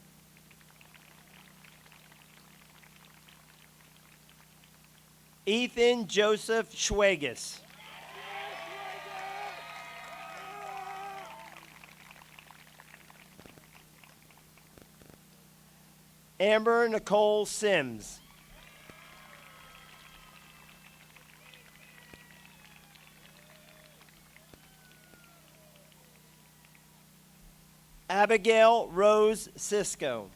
Ethan Joseph Schwegas. Amber Nicole Sims. Abigail Rose Cisco.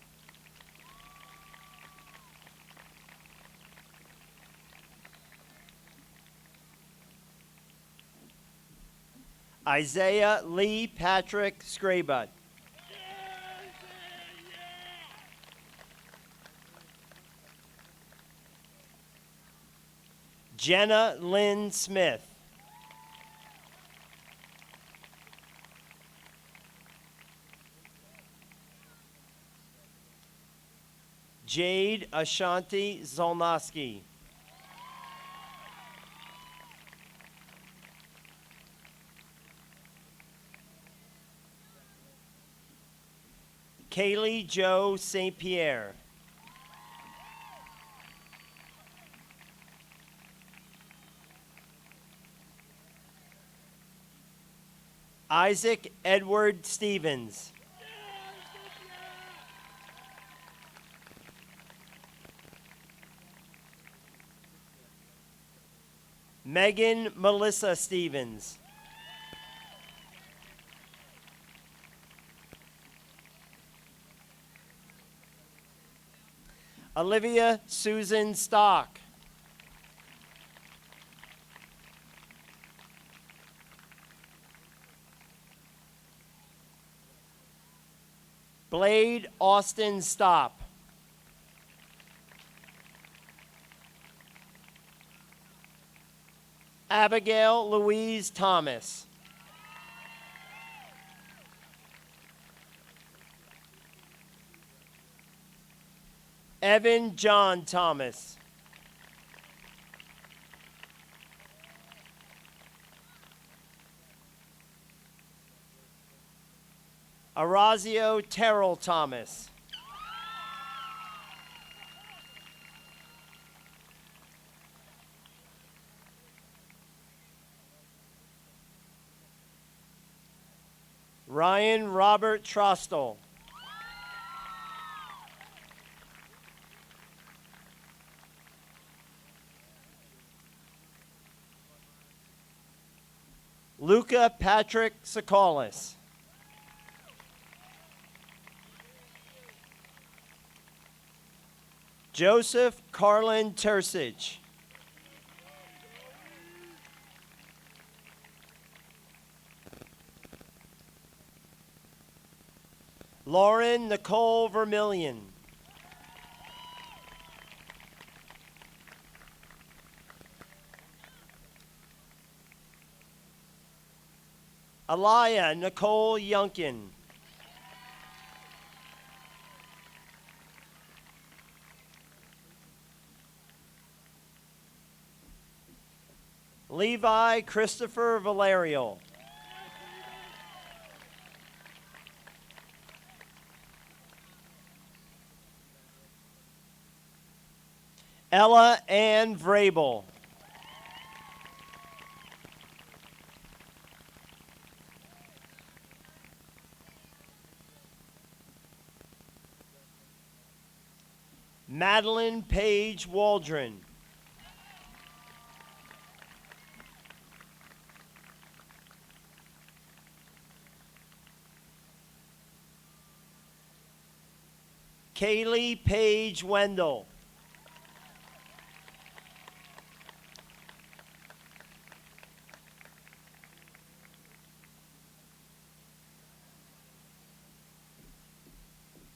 Isaiah Lee Patrick Scrabutt. Jenna Lynn Smith. Jade Ashanti Zolnowski. Kaylee Joe St. Pierre. Isaac Edward Stevens. Megan Melissa Stevens. Olivia Susan Stock. Blade Austin Stop. Abigail Louise Thomas. Evan John Thomas. Orazio Terrell Thomas. Ryan Robert Trostel. Luca Patrick Sakalis. Joseph Carlin Tursich. Lauren Nicole Vermillion. Alaya Nicole Yunkin. Levi Christopher Valerio. Ella Ann Vrabel. Madeline Page Waldron. Kaylee Page Wendell.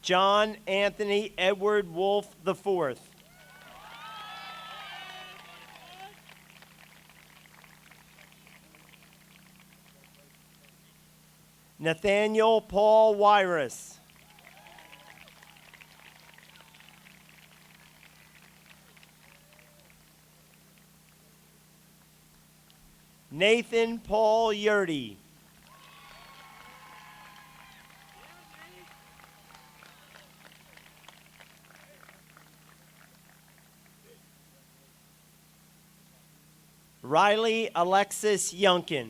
John Anthony Edward Wolf IV. Nathaniel Paul Wyrus. Nathan Paul Yurdy. Riley Alexis Yunkin.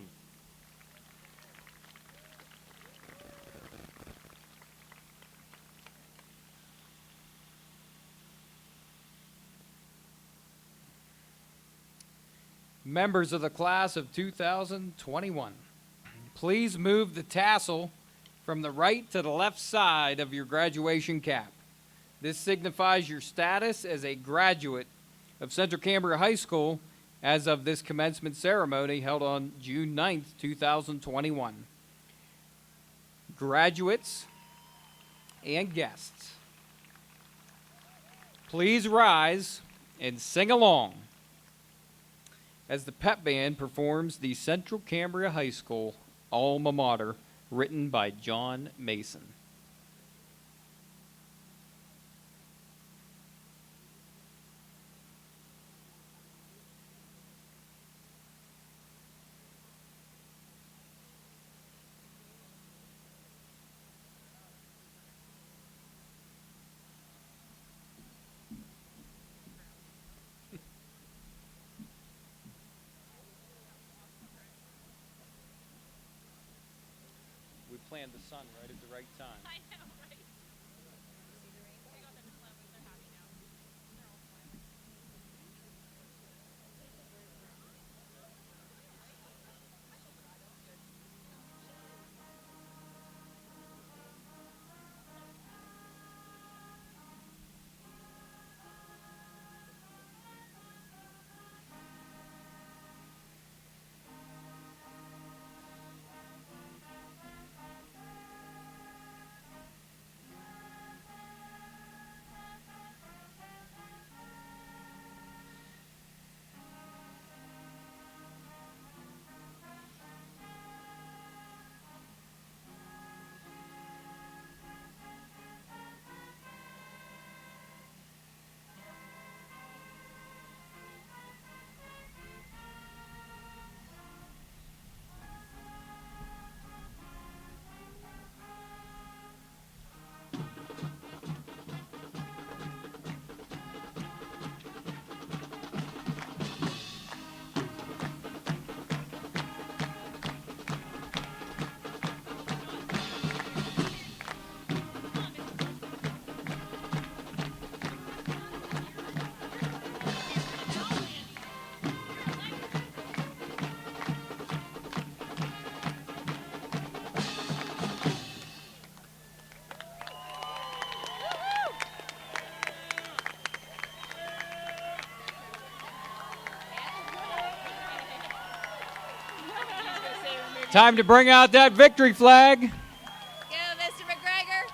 Members of the class of 2021, please move the tassel from the right to the left side of your graduation cap. This signifies your status as a graduate of Central Cambria High School as of this commencement ceremony held on June 9th, 2021. Graduates and guests, please rise and sing along as the pep band performs the Central Cambria High School alma mater, written by John Mason. Planned the sun right at the right time. I know, right? Time to bring out that victory flag. Go, Mr. McGregor.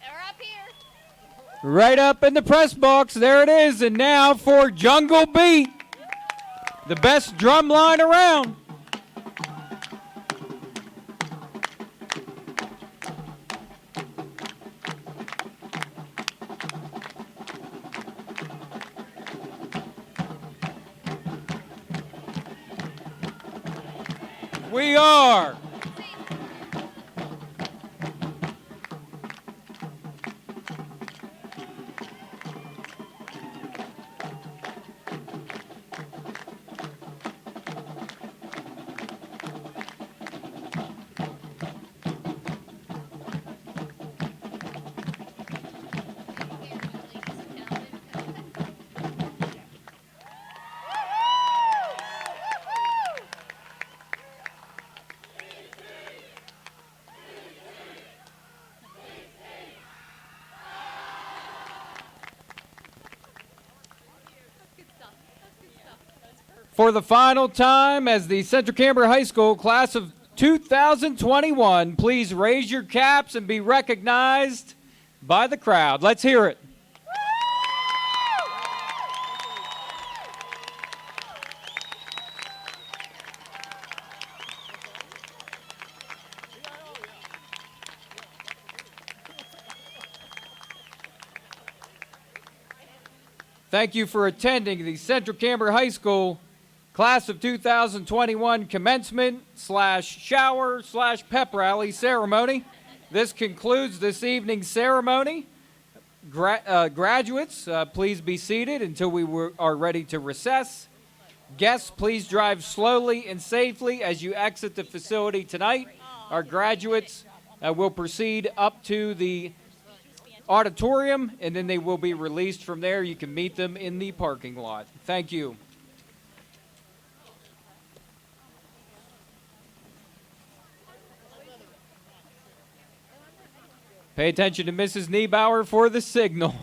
We're up here. Right up in the press box. There it is. And now for Jungle Beat, the best drum line around. We are for the final time as the Central Cambria High School class of 2021. Please raise your caps and be recognized by the crowd. Let's hear it. Thank you for attending the Central Cambria High School Class of 2021 commencement / shower / pep rally ceremony. This concludes this evening's ceremony. Graduates, please be seated until we are ready to recess. Guests, please drive slowly and safely as you exit the facility tonight. Our graduates will proceed up to the auditorium, and then they will be released from there. You can meet them in the parking lot. Thank you. Pay attention to Mrs. Niebauer for the signal.